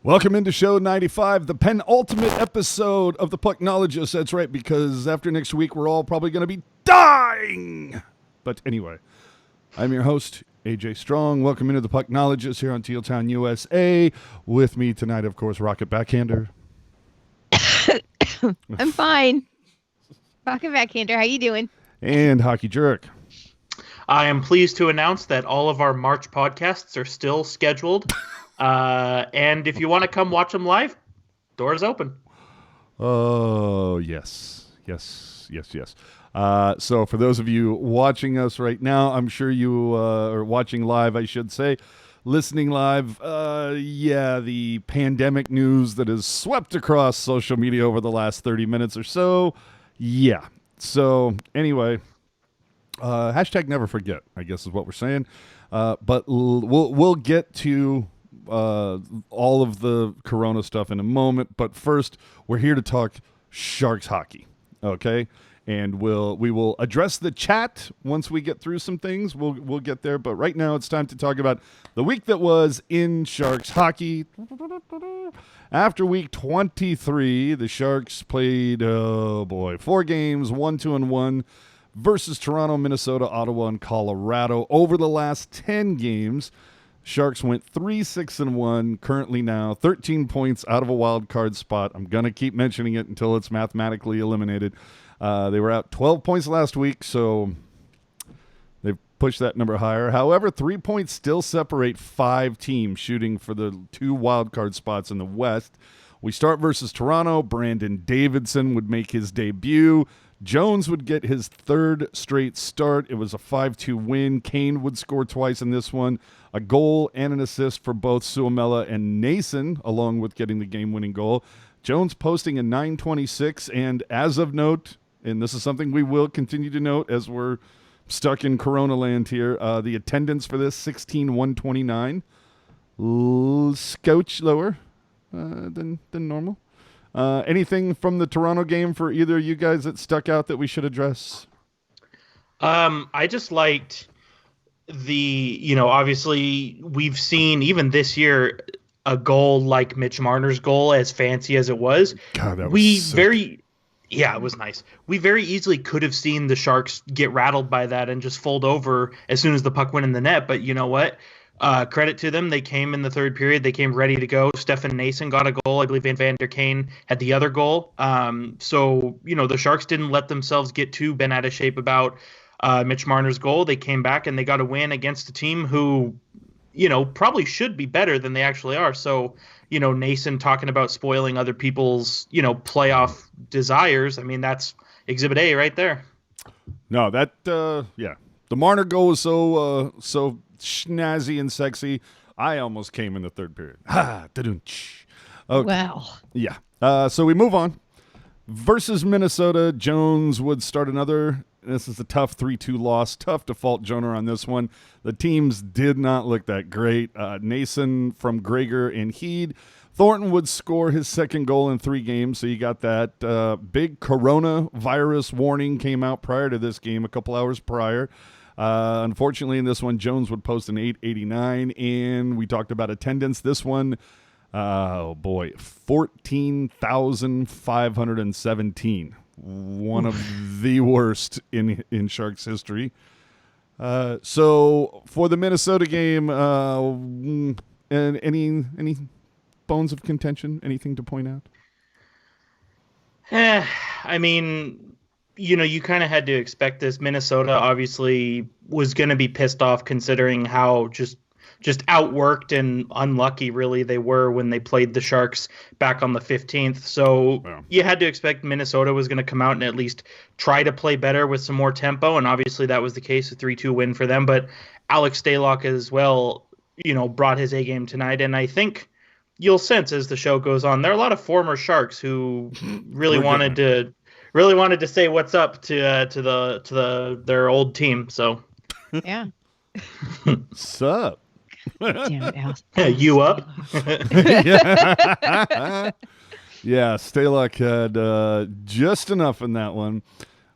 Welcome into show 95, the penultimate episode of the Pucknologists. That's right, because after next week, we're all probably going to be dying. But anyway, I'm your host, AJ Strong. Welcome into the Pucknologists here on Teal Town, USA. With me tonight, of course, Rocket Backhander. I'm fine. Rocket Backhander, how you doing? And Hockey Jerk. I am pleased to announce that all of our March podcasts are still scheduled. And if you want to come watch them live, doors open. Oh, yes. So for those of you watching us right now, I'm sure you are watching live, I should say, listening live. The pandemic news that has swept across social media over the last 30 minutes or so. Yeah. So anyway, hashtag never forget, I guess is what we're saying. But we'll get to all of the Corona stuff in a moment, but first we're here to talk Sharks hockey, okay? And we will address the chat once we get through some things. We'll get there, but right now it's time to talk about the week that was in Sharks hockey. After week 23, the Sharks played 4 games, 1-2-1 versus Toronto, Minnesota, Ottawa, and Colorado. Over the last 10 games, Sharks went 3-6-1, currently now 13 points out of a wild card spot. I'm going to keep mentioning it until it's mathematically eliminated. They were out 12 points last week, so they've pushed that number higher. However, 3 points still separate 5 teams shooting for the 2 wild card spots in the West. We start versus Toronto. Brandon Davidson would make his debut. Jones would get his 3rd straight start. It was a 5-2 win. Kane would score twice in this one. A goal and an assist for both Suomela and Nason, along with getting the game-winning goal. Jones posting a .926, and as of note, and this is something we will continue to note as we're stuck in Corona land here, the attendance for this, 16,129. Scotch lower than normal. Anything from the Toronto game for either of you guys that stuck out that we should address? I just liked obviously we've seen even this year a goal like Mitch Marner's goal, as fancy as it was. God, that was sick. It was nice. We very easily could have seen the Sharks get rattled by that and just fold over as soon as the puck went in the net. But you know what? Credit to them. They came in the third period. They came ready to go. Stefan Nason got a goal. I believe Evander Kane had the other goal. So the Sharks didn't let themselves get too bent out of shape about Mitch Marner's goal. They came back and they got a win against a team who, probably should be better than they actually are. So, Nason talking about spoiling other people's, playoff desires. I mean, that's Exhibit A right there. No, the Marner goal was so snazzy and sexy. I almost came in the third period. Ha! Da-dun-ch. Okay. Wow. Yeah. So we move on. Versus Minnesota, Jones would start another. This is a tough 3-2 loss. Tough to fault Joner on this one. The teams did not look that great. Nason from Gregor and Heed. Thornton would score his 2nd goal in 3 games, so you got that. Big coronavirus warning came out prior to this game, a couple hours prior. Unfortunately, in this one, Jones would post an 889, and we talked about attendance. This one, 14,517. One of the worst in Sharks history. So for the Minnesota game, and any bones of contention? Anything to point out? I mean, you kind of had to expect this. Minnesota obviously was going to be pissed off considering how just outworked and unlucky really they were when they played the Sharks back on the 15th. So You had to expect Minnesota was going to come out and at least try to play better with some more tempo. And obviously that was the case, a 3-2 win for them. But Alex Stalock as well, brought his A game tonight. And I think you'll sense as the show goes on, there are a lot of former Sharks who really wanted to say what's up to their old team. So Yeah. Sup? Damn it, Al. You up? Yeah, Stalock had just enough in that one.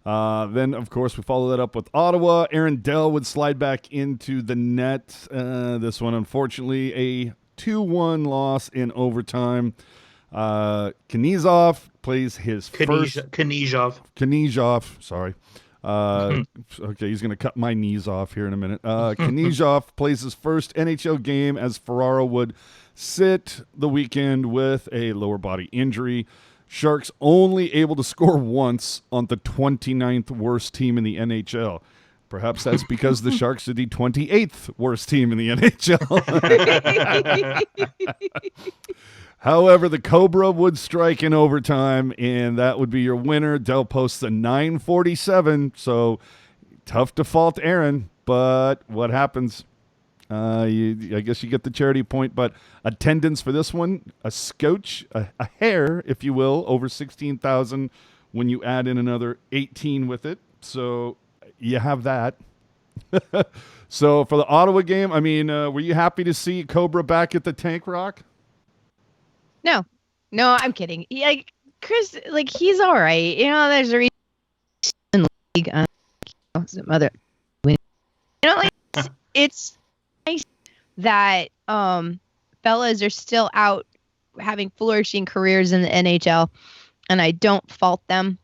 Then, of course, we follow that up with Ottawa. Aaron Dell would slide back into the net. This one, unfortunately, a 2-1 loss in overtime. Knizov plays his first... Knizov, sorry. Okay, he's going to cut my knees off here in a minute. Knizov plays his first NHL game as Ferraro would sit the weekend with a lower body injury. Sharks only able to score once on the 29th worst team in the NHL. Perhaps that's because the Sharks are the 28th worst team in the NHL. However, the Cobra would strike in overtime, and that would be your winner. Dell posts a 9:47, so tough to fault Aaron, but what happens? I guess you get the charity point, but attendance for this one, a scotch, a hair, if you will, over 16,000 when you add in another 18 with it. So you have that. So for the Ottawa game, I mean, were you happy to see Cobra back at the Tank Rock? No, I'm kidding. Chris, he's all right. There's a reason in the league. Some other, it's nice that fellas are still out having flourishing careers in the NHL, and I don't fault them.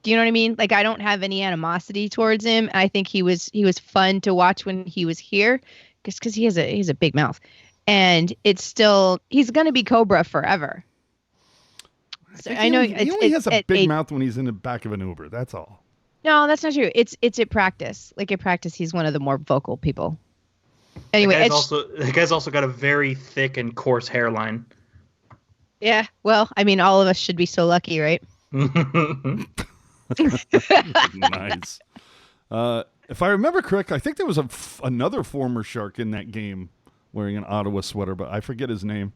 Do you know what I mean? I don't have any animosity towards him. I think he was fun to watch when he was here, because he has a big mouth. And it's still, he's going to be Cobra forever. So I know he only has a big mouth when he's in the back of an Uber. That's all. No, that's not true. It's at practice. At practice, he's one of the more vocal people. Anyway, the guy's also got a very thick and coarse hairline. Yeah. Well, I mean, all of us should be so lucky, right? Nice. If I remember correctly, I think there was another former Shark in that game wearing an Ottawa sweater, but I forget his name.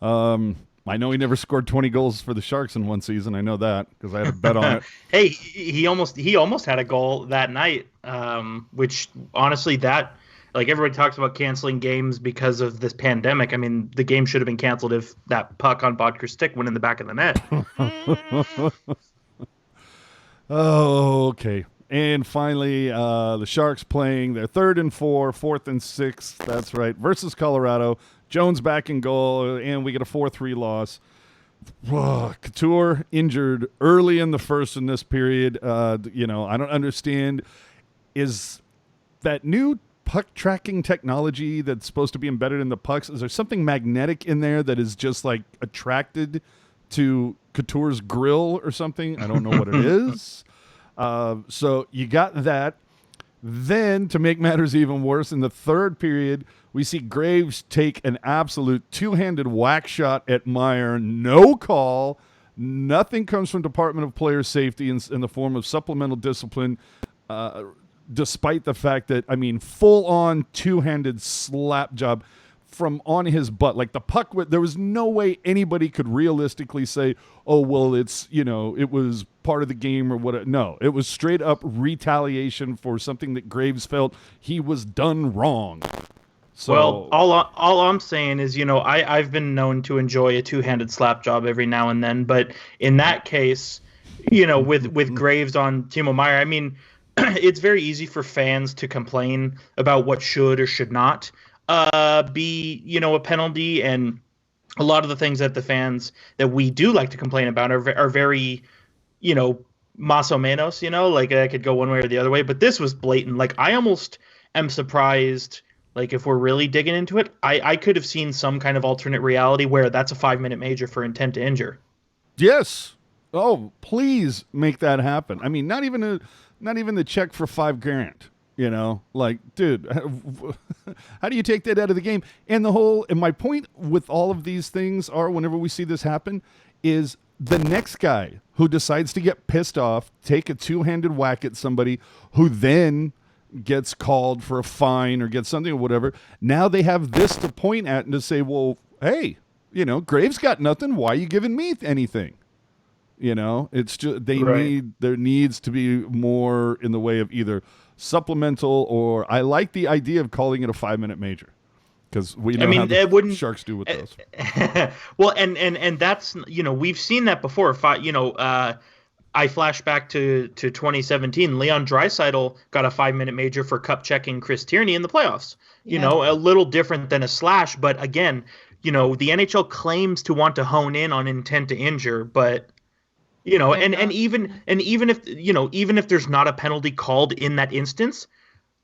I know he never scored 20 goals for the Sharks in one season. I know that because I had a bet on it. Hey, he almost had a goal that night, which honestly, everybody talks about canceling games because of this pandemic. I mean, the game should have been canceled if that puck on Bodker's stick went in the back of the net. Oh, okay. And finally, the Sharks playing their 3rd and 4, 4th and 6th. That's right. Versus Colorado. Jones back in goal, and we get a 4-3 loss. Couture injured early in the first in this period. I don't understand. Is that new puck tracking technology that's supposed to be embedded in the pucks, is there something magnetic in there that is just attracted to Couture's grill or something? I don't know what it is. So you got that. Then, to make matters even worse, in the third period, we see Graves take an absolute two-handed whack shot at Meier. No call. Nothing comes from Department of Player Safety in the form of supplemental discipline, despite the fact that, full-on two-handed slap job from on his butt. The puck, there was no way anybody could realistically say, oh, well, it's, it was part of the game or what. No, it was straight up retaliation for something that Graves felt he was done wrong. So, well, all I'm saying is, I've been known to enjoy a two-handed slap job every now and then, but in that case, with Graves on Timo Meier, it's very easy for fans to complain about what should or should not be, a penalty, and a lot of the things that the fans that we do like to complain about are very, más o menos, I could go one way or the other way, but this was blatant. I almost am surprised, if we're really digging into it, I could have seen some kind of alternate reality where that's a 5-minute major for intent to injure. Yes. Oh, please make that happen. Not even the check for $5,000. Dude, how do you take that out of the game? And my point with all of these things are, whenever we see this happen, is the next guy who decides to get pissed off, take a two-handed whack at somebody who then gets called for a fine or gets something or whatever. Now they have this to point at and to say, well, hey, Graves got nothing. Why are you giving me anything? It's just there needs to be more in the way of either supplemental or I like the idea of calling it a 5-minute major because we know how the Sharks do with those. Well, and that's we've seen that before. I I flash back to 2017. Leon Draisaitl got a 5-minute major for cup checking Chris Tierney in the playoffs. You know, a little different than a slash, but again, you know, the NHL claims to want to hone in on intent to injure, but you know, and even if, you know, even if there's not a penalty called in that instance,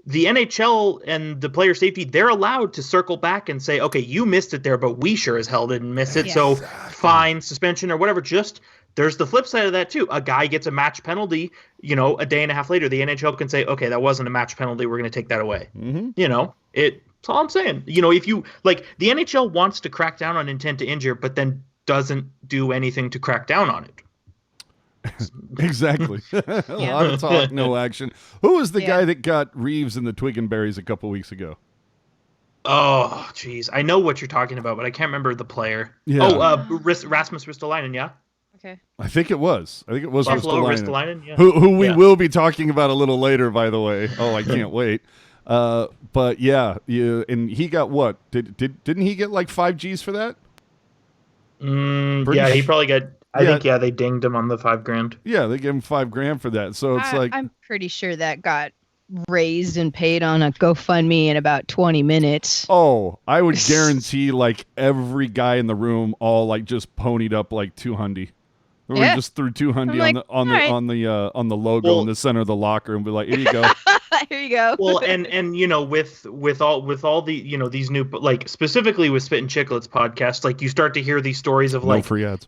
the NHL and the player safety, they're allowed to circle back and say, okay, you missed it there, but we sure as hell didn't miss it. So fine, suspension or whatever. Just there's the flip side of that too. A guy gets a match penalty, you know, a day and a half later, the NHL can say, okay, that wasn't a match penalty. We're going to take that away. You know, that's all I'm saying. You know, if you like, the NHL wants to crack down on intent to injure, but then doesn't do anything to crack down on it. Exactly. A lot of talk, no action. Who was the guy that got Reeves in the Twig and Berries a couple weeks ago? Oh, geez. I know what you're talking about, but I can't remember the player. Yeah. Oh, Rasmus Ristolainen, yeah? Okay. I think it was Buffalo Ristolainen. Ristolainen, yeah. Who we will be talking about a little later, by the way. Oh, I can't wait. But yeah, and he got what? Didn't he get like 5 G's for that? Yeah, he probably got. I think they dinged him on the $5,000. Yeah, they gave him $5,000 for that. So it's I'm pretty sure that got raised and paid on a GoFundMe in about 20 minutes. Oh, I would guarantee like every guy in the room all like just ponied up like $200. We just threw $200 on the logo in the center of the locker and be like, here you go. Here you go. Well, and you know, with all the, you know, these new, like specifically with Spit and Chicklets podcast, like you start to hear these stories of like no free ads.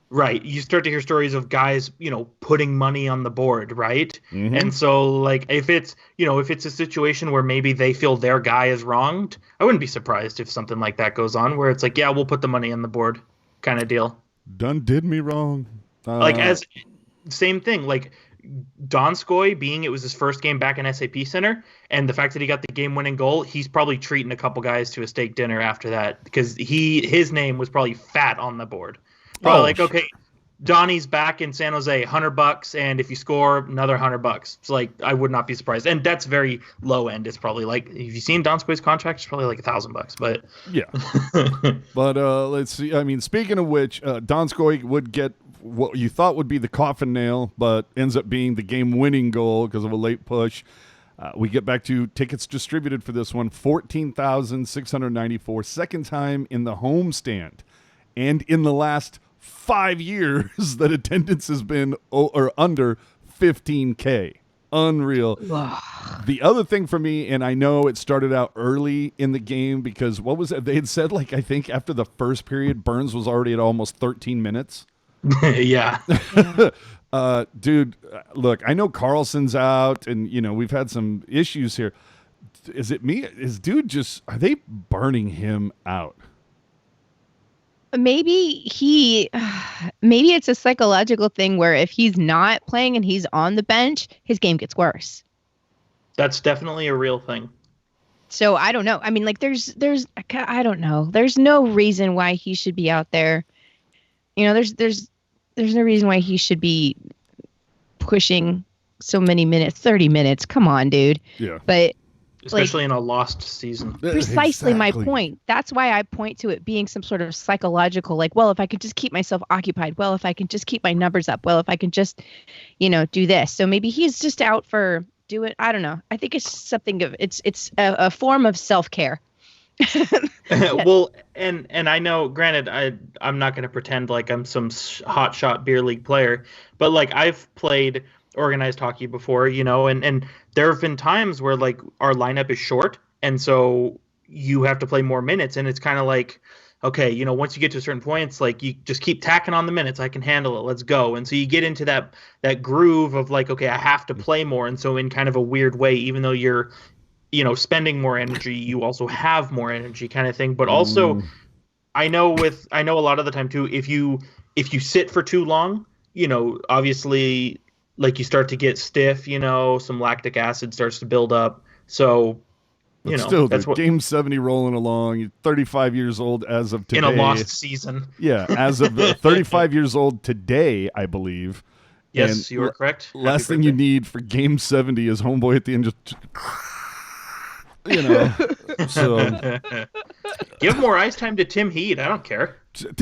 Right. You start to hear stories of guys, you know, putting money on the board, right? And so, like, if it's a situation where maybe they feel their guy is wronged, I wouldn't be surprised if something like that goes on, where it's like, yeah, we'll put the money on the board kind of deal. Done did me wrong. Like, as same thing, like Donskoy being it was his first game back in SAP Center, and the fact that he got the game-winning goal, he's probably treating a couple guys to a steak dinner after that because his name was probably fat on the board. Probably like, okay, Donnie's back in San Jose, $100, and if you score, another $100. It's like, I would not be surprised. And that's very low end. It's probably like, if you've seen Donskoy's contract, it's probably like $1,000. But yeah. But let's see. I mean, speaking of which, Donskoy would get what you thought would be the coffin nail, but ends up being the game-winning goal because of a late push. We get back to tickets distributed for this one, 14,694, second time in the homestand. And in the last 5 years that attendance has been under 15K. Unreal. The other thing for me, and I know it started out early in the game because what was it? They had said, like, I think after the first period, Burns was already at almost 13 minutes. Yeah. Dude, look, I know Carlson's out and, you know, we've had some issues here. Is it me? Are they burning him out? Maybe it's a psychological thing where if he's not playing and he's on the bench, his game gets worse. That's definitely a real thing. So I don't know. I mean, like there's I don't know. There's no reason why he should be out there. You know, there's no reason why he should be pushing so many minutes, 30 minutes. Come on, dude. Yeah. But especially in a lost season. Precisely my point. That's why I point to it being some sort of psychological, like, well, if I could just keep myself occupied, well, if I can just keep my numbers up, well, if I can just, you know, do this. So maybe he's just out for I don't know. I think it's something of, it's a form of self-care. Well, and I know, granted, I'm not going to pretend like I'm some hotshot beer league player, but like I've played organized hockey before, you know, and there have been times where like our lineup is short and so you have to play more minutes and it's kind of like, okay, you know, once you get to a certain point, it's like you just keep tacking on the minutes. I can handle it. Let's go. And so you get into that groove of like, okay, I have to play more. And so in kind of a weird way, even though you're, you know, spending more energy, you also have more energy kind of thing. But also I know a lot of the time too, if you sit for too long, you know, obviously like you start to get stiff, you know, some lactic acid starts to build up. So, you know, still, that's what game 70 rolling along. You're 35 years old as of today. In a lost season. Yeah, as of 35 years old today, I believe. Yes, and you are correct. Last thing you need for game 70 is homeboy at the end just, you know. So give more ice time to Tim Heed. I don't care.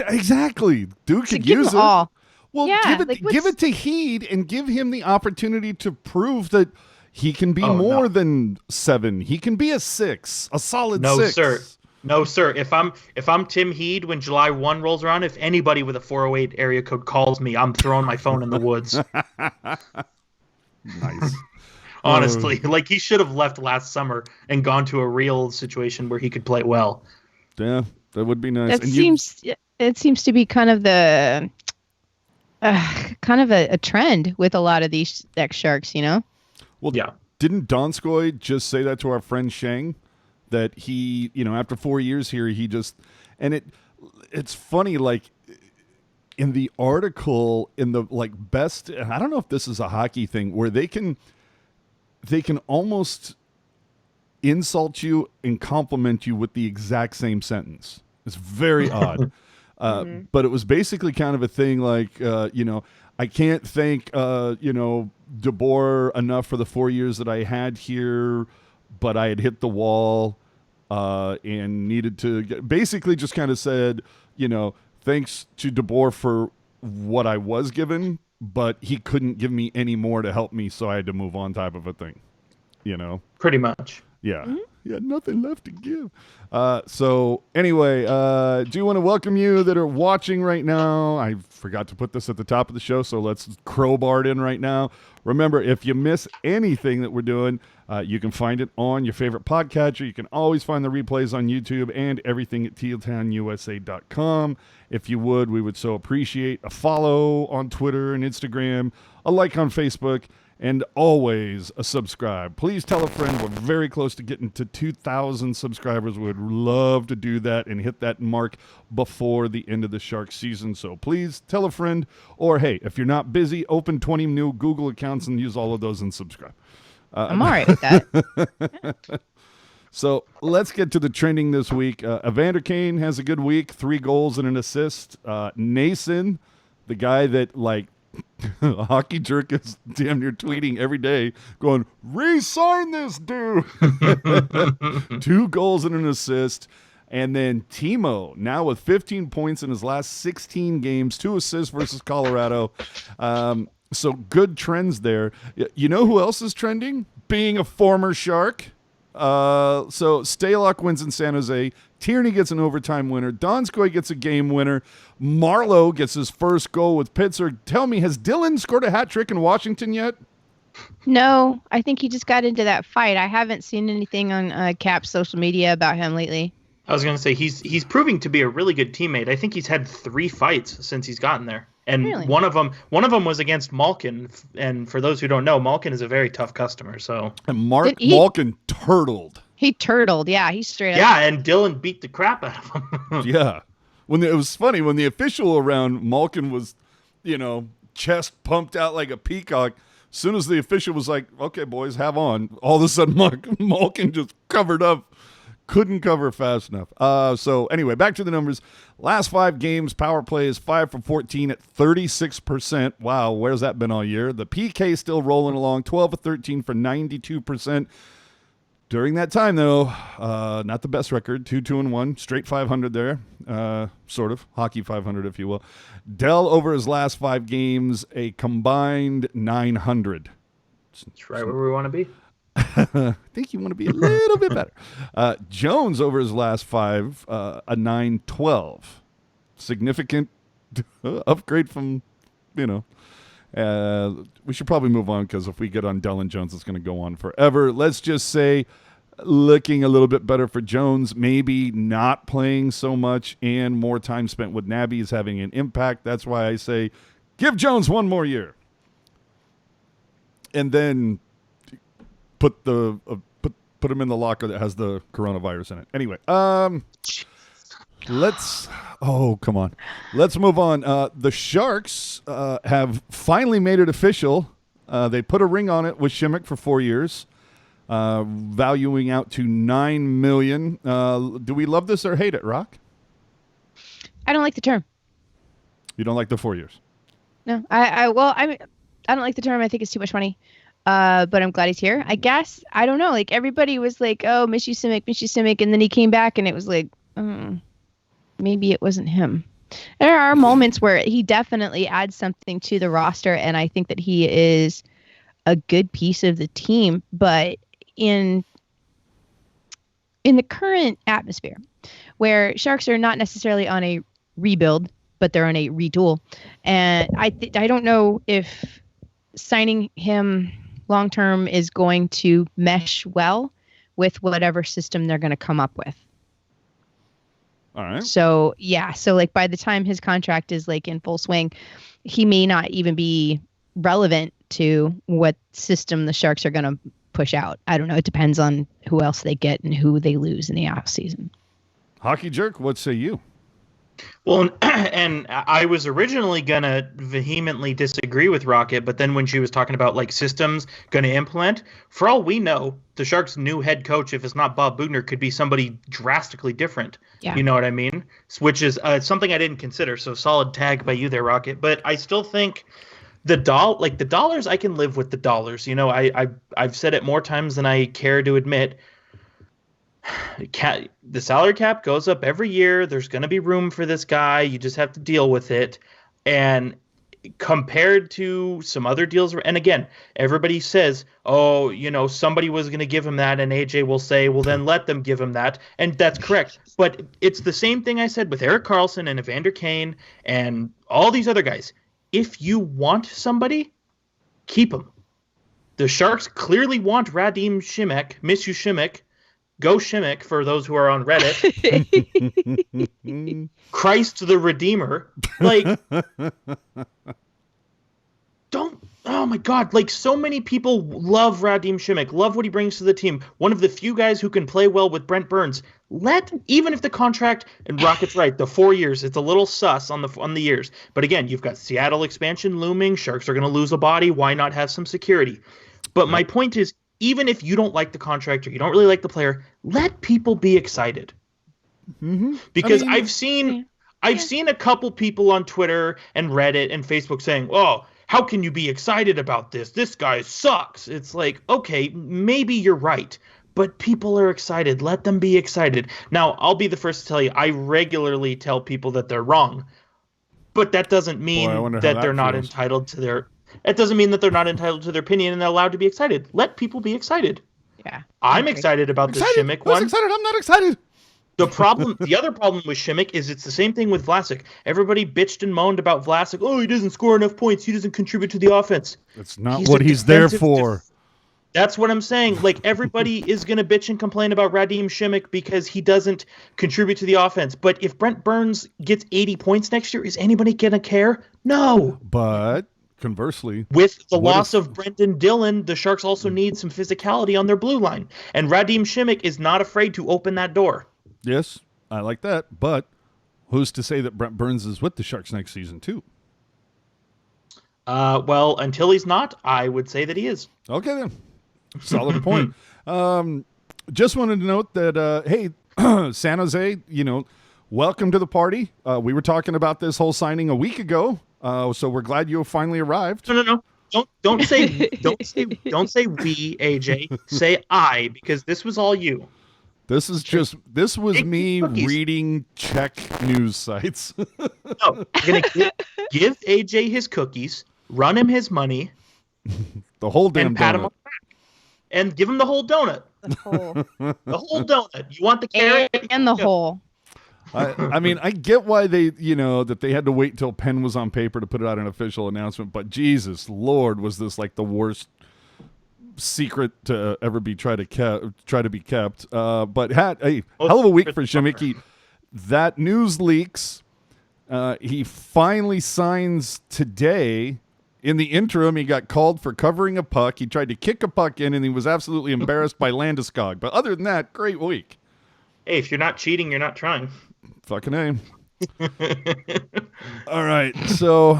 Exactly. Dude could give use him it. all. Well, Yeah, give it to Heed and give him the opportunity to prove that he can be more than 7. He can be a 6, a solid 6. Sir. No, sir. If I'm Tim Heed when July 1 rolls around, if anybody with a 408 area code calls me, I'm throwing my phone in the woods. Nice. Honestly, like he should have left last summer and gone to a real situation where he could play well. Yeah, that would be nice. It seems to be kind of the a trend with a lot of these ex-Sharks, you know? Well, yeah. Didn't Donskoy just say that to our friend Sheng? That he, after 4 years here, he just, and it's funny, like in the article, in the best, I don't know if this is a hockey thing, where they can almost insult you and compliment you with the exact same sentence. It's very odd. But it was basically kind of a thing like, I can't thank, DeBoer enough for the 4 years that I had here, but I had hit the wall and needed to basically just kind of said, thanks to DeBoer for what I was given, but he couldn't give me any more to help me, so I had to move on type of a thing, Pretty much. Yeah. Mm-hmm. He had nothing left to give. So anyway, do want to welcome you that are watching right now. I forgot to put this at the top of the show, so let's crowbar it in right now. Remember, if you miss anything that we're doing, you can find it on your favorite podcatcher. You can always find the replays on YouTube and everything at tealtownusa.com. If you would, we would so appreciate a follow on Twitter and Instagram, a like on Facebook, and always a subscribe. Please tell a friend. We're very close to getting to 2,000 subscribers. We would love to do that and hit that mark before the end of the Shark season. So please tell a friend. Or, hey, if you're not busy, open 20 new Google accounts and use all of those and subscribe. I'm all right with that. So let's get to the trending this week. Evander Kane has a good week, 3 goals and an assist. Nason, the guy that, Hockey Jerk is damn near tweeting every day going, re-sign this dude. 2 goals and an assist. And then Timo, now with 15 points in his last 16 games, 2 assists versus Colorado. So good trends there. You know who else is trending? Being a former Shark. So Stalock wins in San Jose. Tierney gets an overtime winner. Donskoy gets a game winner. Marlowe gets his first goal with Pittsburgh. Tell me, has Dylan scored a hat trick in Washington yet? No, I think he just got into that fight. I haven't seen anything on Cap's social media about him lately. I was going to say he's proving to be a really good teammate. I think he's had 3 fights since he's gotten there. And really? one of them was against Malkin, and for those who don't know, Malkin is a very tough customer. So and Malkin turtled. He turtled, yeah. He straight up. Yeah, and Dylan beat the crap out of him. Yeah, it was funny when the official around Malkin was, chest pumped out like a peacock. As soon as the official was like, "Okay, boys, have on," all of a sudden Malkin just covered up. Couldn't cover fast enough. So anyway, back to the numbers. Last 5 games, power play is 5 for 14 at 36%. Wow, where's that been all year? The PK still rolling along, 12 of 13 for 92%. During that time, though, not the best record, 2-2-1, straight 500 there, sort of, hockey 500, if you will. Dell, over his last 5 games, a combined 900. That's right where we want to be. I think you want to be a little bit better. Jones, over his last 5, a 912. Significant upgrade from, we should probably move on because if we get on Dell and Jones, it's going to go on forever. Let's just say looking a little bit better for Jones, maybe not playing so much and more time spent with Nabby is having an impact. That's why I say give Jones 1 more year. And then put him in the locker that has the coronavirus in it. Anyway, let's move on. The Sharks have finally made it official. They put a ring on it with Simek for 4 years, valuing out to $9 million. Do we love this or hate it, Rock? I don't like the term. You don't like the 4 years? No, I don't like the term. I think it's too much money. But I'm glad he's here. I guess, I don't know, everybody was like, oh, miss you Simek, and then he came back and it was like, maybe it wasn't him. There are moments where he definitely adds something to the roster, and I think that he is a good piece of the team. But in the current atmosphere, where Sharks are not necessarily on a rebuild, but they're on a retool, and I don't know if signing him long term is going to mesh well with whatever system they're going to come up with. All right. So like by the time his contract is like in full swing, he may not even be relevant to what system the Sharks are going to push out. I don't know. It depends on who else they get and who they lose in the off season. Hockey Jerk, what say you? Well, and I was originally going to vehemently disagree with Rocket, but then when she was talking about like systems going to implement, for all we know, the Sharks' new head coach, if it's not Bob Bugner, could be somebody drastically different. Yeah. You know what I mean? Which is something I didn't consider. So solid tag by you there, Rocket. But I still think the dollars, I can live with the dollars. You know, I've said it more times than I care to admit. The salary cap goes up every year. There's going to be room for this guy. You just have to deal with it. And compared to some other deals, and again, everybody says, oh, you know, somebody was going to give him that, and AJ will say, well, then let them give him that. And that's correct. But it's the same thing I said with Erik Karlsson and Evander Kane and all these other guys. If you want somebody, keep him. The Sharks clearly want Radim Simek, miss you Simek. Go Simek for those who are on Reddit. Christ the Redeemer. Like, oh my God. Like, so many people love Radim Simek, love what he brings to the team. One of the few guys who can play well with Brent Burns. Even if the contract, and Rocket's right, the 4 years, it's a little sus on the years. But again, you've got Seattle expansion looming. Sharks are going to lose a body. Why not have some security? But my point is, even if you don't like the contract or you don't really like the player, let people be excited. Mm-hmm. Because I've seen a couple people on Twitter and Reddit and Facebook saying, oh, how can you be excited about this? This guy sucks. It's like, okay, maybe you're right, but people are excited. Let them be excited. Now, I'll be the first to tell you, I regularly tell people that they're wrong, but that doesn't mean that they're not entitled to their... It doesn't mean that they're not entitled to their opinion and they're allowed to be excited. Let people be excited. Yeah. I'm excited about the Simek one. Who's excited? I'm not excited. The other problem with Simek is it's the same thing with Vlasic. Everybody bitched and moaned about Vlasic. Oh, he doesn't score enough points. He doesn't contribute to the offense. That's not what he's there for. That's what I'm saying. Like, everybody is going to bitch and complain about Radim Simek because he doesn't contribute to the offense. But if Brent Burns gets 80 points next year, is anybody going to care? No. But... conversely, with the loss of Brendan Dillon, the Sharks also need some physicality on their blue line. And Radim Simek is not afraid to open that door. Yes, I like that. But who's to say that Brent Burns is with the Sharks next season, too? Well, until he's not, I would say that he is. Okay, then. Solid point. Just wanted to note that, hey, San Jose, welcome to the party. We were talking about this whole signing a week ago. So we're glad you finally arrived. No. Don't say we, AJ. Say I, because this was all you. This was me reading Czech news sites. No, you're gonna give AJ his cookies, run him his money, the whole damn and pat donut. him on the back, and give him the whole donut. The whole donut. You want the carrot and the whole. I mean, I get why they, that they had to wait till pen was on paper to put out an official announcement, but Jesus Lord, was this like the worst secret to ever be try to be kept. But had a hell of a week for Simek. That news leaks. He finally signs today. In the interim, he got called for covering a puck. He tried to kick a puck in, and he was absolutely embarrassed by Landeskog. But other than that, great week. Hey, if you're not cheating, you're not trying. Fucking A. All right, so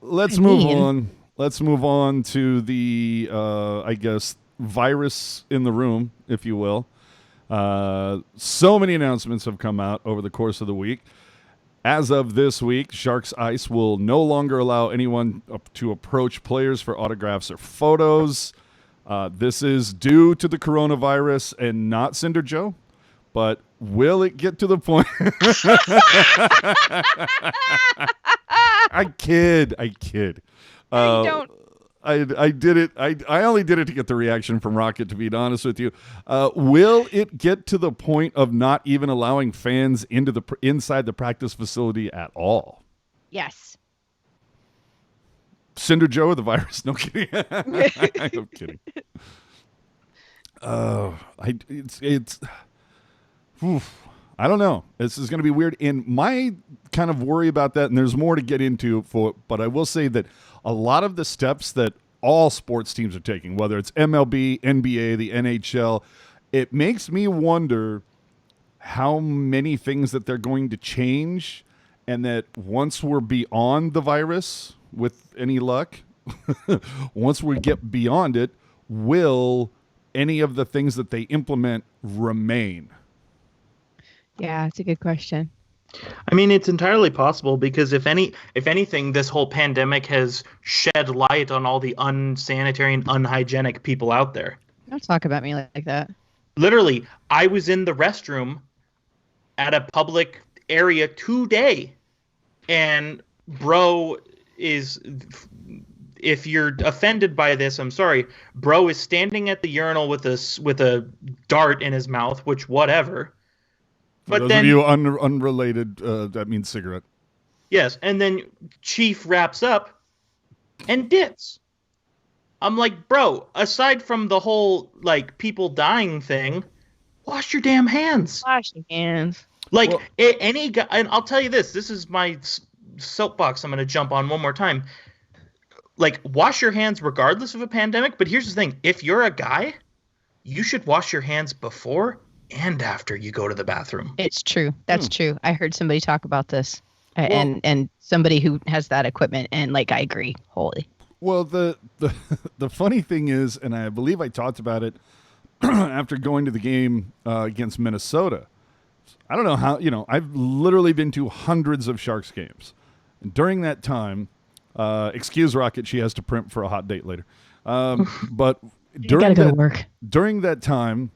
let's move on. Let's move on to the, I guess, virus in the room, if you will. So many announcements have come out over the course of the week. As of this week, Sharks Ice will no longer allow anyone to approach players for autographs or photos. This is due to the coronavirus and not Cinder Joe. But will it get to the point? I kid. I don't. I did it. I only did it to get the reaction from Rocket, to be honest with you. Will it get to the point of not even allowing fans inside the practice facility at all? Yes. Cinder Joe or the virus? No kidding. I'm kidding. It's. Oof. I don't know. This is going to be weird. And my kind of worry about that, and there's more to get into but I will say that a lot of the steps that all sports teams are taking, whether it's MLB, NBA, the NHL, it makes me wonder how many things that they're going to change, and that once we're beyond the virus, with any luck, once we get beyond it, will any of the things that they implement remain? Yeah, it's a good question. I mean, it's entirely possible, because if anything, this whole pandemic has shed light on all the unsanitary and unhygienic people out there. Don't talk about me like that. Literally, I was in the restroom at a public area today, and bro is, if you're offended by this, I'm sorry, bro is standing at the urinal with a dart in his mouth, which whatever. For those of you unrelated, that means cigarette. Yes, and then Chief wraps up and dips. I'm like, bro, aside from the whole, like, people dying thing, wash your damn hands. Wash your hands. Like, any guy, and I'll tell you this is my soapbox I'm going to jump on one more time. Like, wash your hands regardless of a pandemic, but here's the thing. If you're a guy, you should wash your hands before and after you go to the bathroom. It's true. That's true. I heard somebody talk about this, and somebody who has that equipment, and like, I agree wholly. Well, the funny thing is, and I believe I talked about it after going to the game against Minnesota. I don't know how, I've literally been to hundreds of Sharks games. And during that time, excuse Rocket, she has to print for a hot date later. But during that time,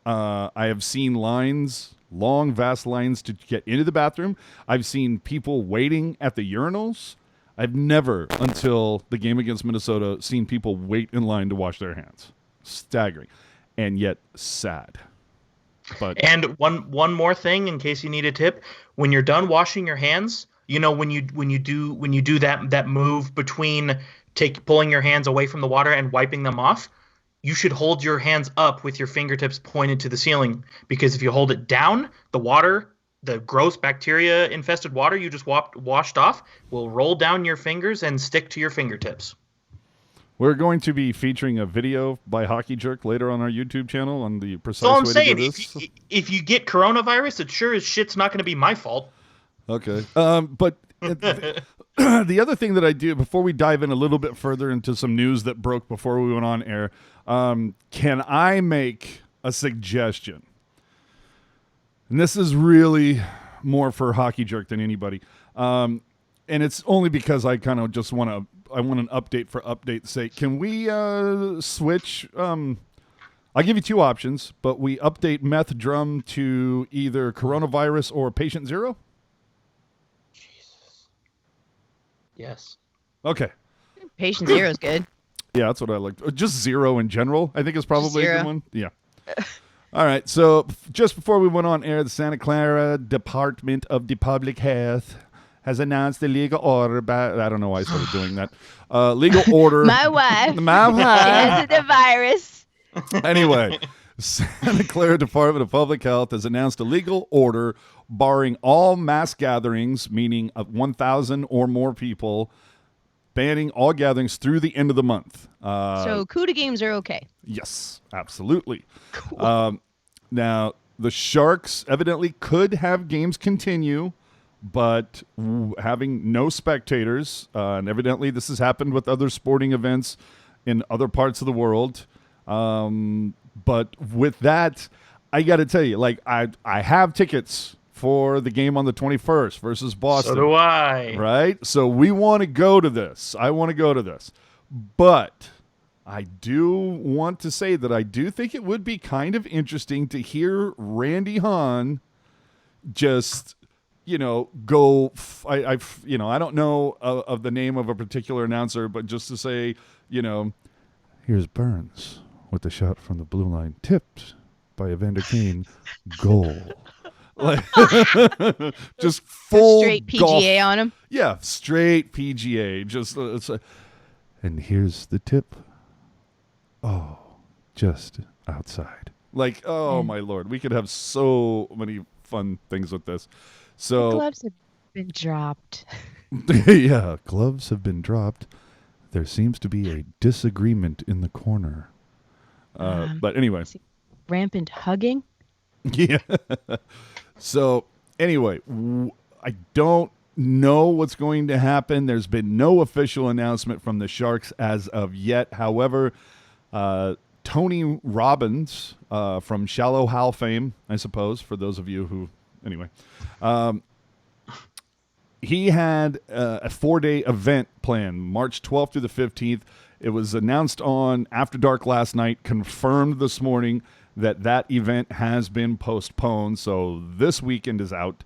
I have seen long, vast lines to get into the bathroom. I've seen people waiting at the urinals. I've never, until the game against Minnesota, seen people wait in line to wash their hands. Staggering. And yet sad. And one more thing, in case you need a tip, when you're done washing your hands, when you do that move between pulling your hands away from the water and wiping them off, you should hold your hands up with your fingertips pointed to the ceiling, because if you hold it down, the water, the gross bacteria infested water you just washed off, will roll down your fingers and stick to your fingertips. We're going to be featuring a video by Hockey Jerk later on our YouTube channel on the precise way to do this. If you get coronavirus, it sure as shit's not going to be my fault. Okay. But the other thing that I do, before we dive in a little bit further into some news that broke before we went on air, can I make a suggestion? And this is really more for Hockey Jerk than anybody. And it's only because I kind of just want an update for update's sake. Can we switch? I'll give you two options, but we update Meth Drum to either coronavirus or Patient Zero? Jesus. Yes. Okay. Patient Zero is good. Yeah, that's what I like. Just Zero in general, I think, is probably a good one. Yeah. All right. So just before we went on air, the Santa Clara Department of the Public Health has announced a legal order. I don't know why I started doing that. Legal order. My wife. Has the virus. Anyway, Santa Clara Department of Public Health has announced a legal order barring all mass gatherings, meaning of 1,000 or more people, banning all gatherings through the end of the month. So CUDA games are okay. Yes, absolutely. Cool. Now, the Sharks evidently could have games continue, but having no spectators, and evidently this has happened with other sporting events in other parts of the world. But with that, I got to tell you, like, I have tickets for the game on the 21st versus Boston. So do I. Right? So we want to go to this. I want to go to this. But I do want to say that I do think it would be kind of interesting to hear Randy Hahn just, go. I don't know of the name of a particular announcer, but just to say, here's Burns with the shot from the blue line, tipped by Evander Kane, goal. Like, just full straight PGA golf. on him. Yeah, straight PGA. Just and here's the tip. Oh, just outside. Like, oh my Lord, we could have so many fun things with this. So The gloves have been dropped. yeah, gloves have been dropped. There seems to be a disagreement in the corner. But anyway, Rampant hugging. yeah. So anyway, I don't know what's going to happen. There's been no official announcement from the Sharks as of yet. However, Tony Robbins from Shallow Hal fame, I suppose, for those of you who, anyway, he had a 4-day event planned, March 12th through the 15th. It was announced on After Dark last night, confirmed this morning that event has been postponed. So this weekend is out.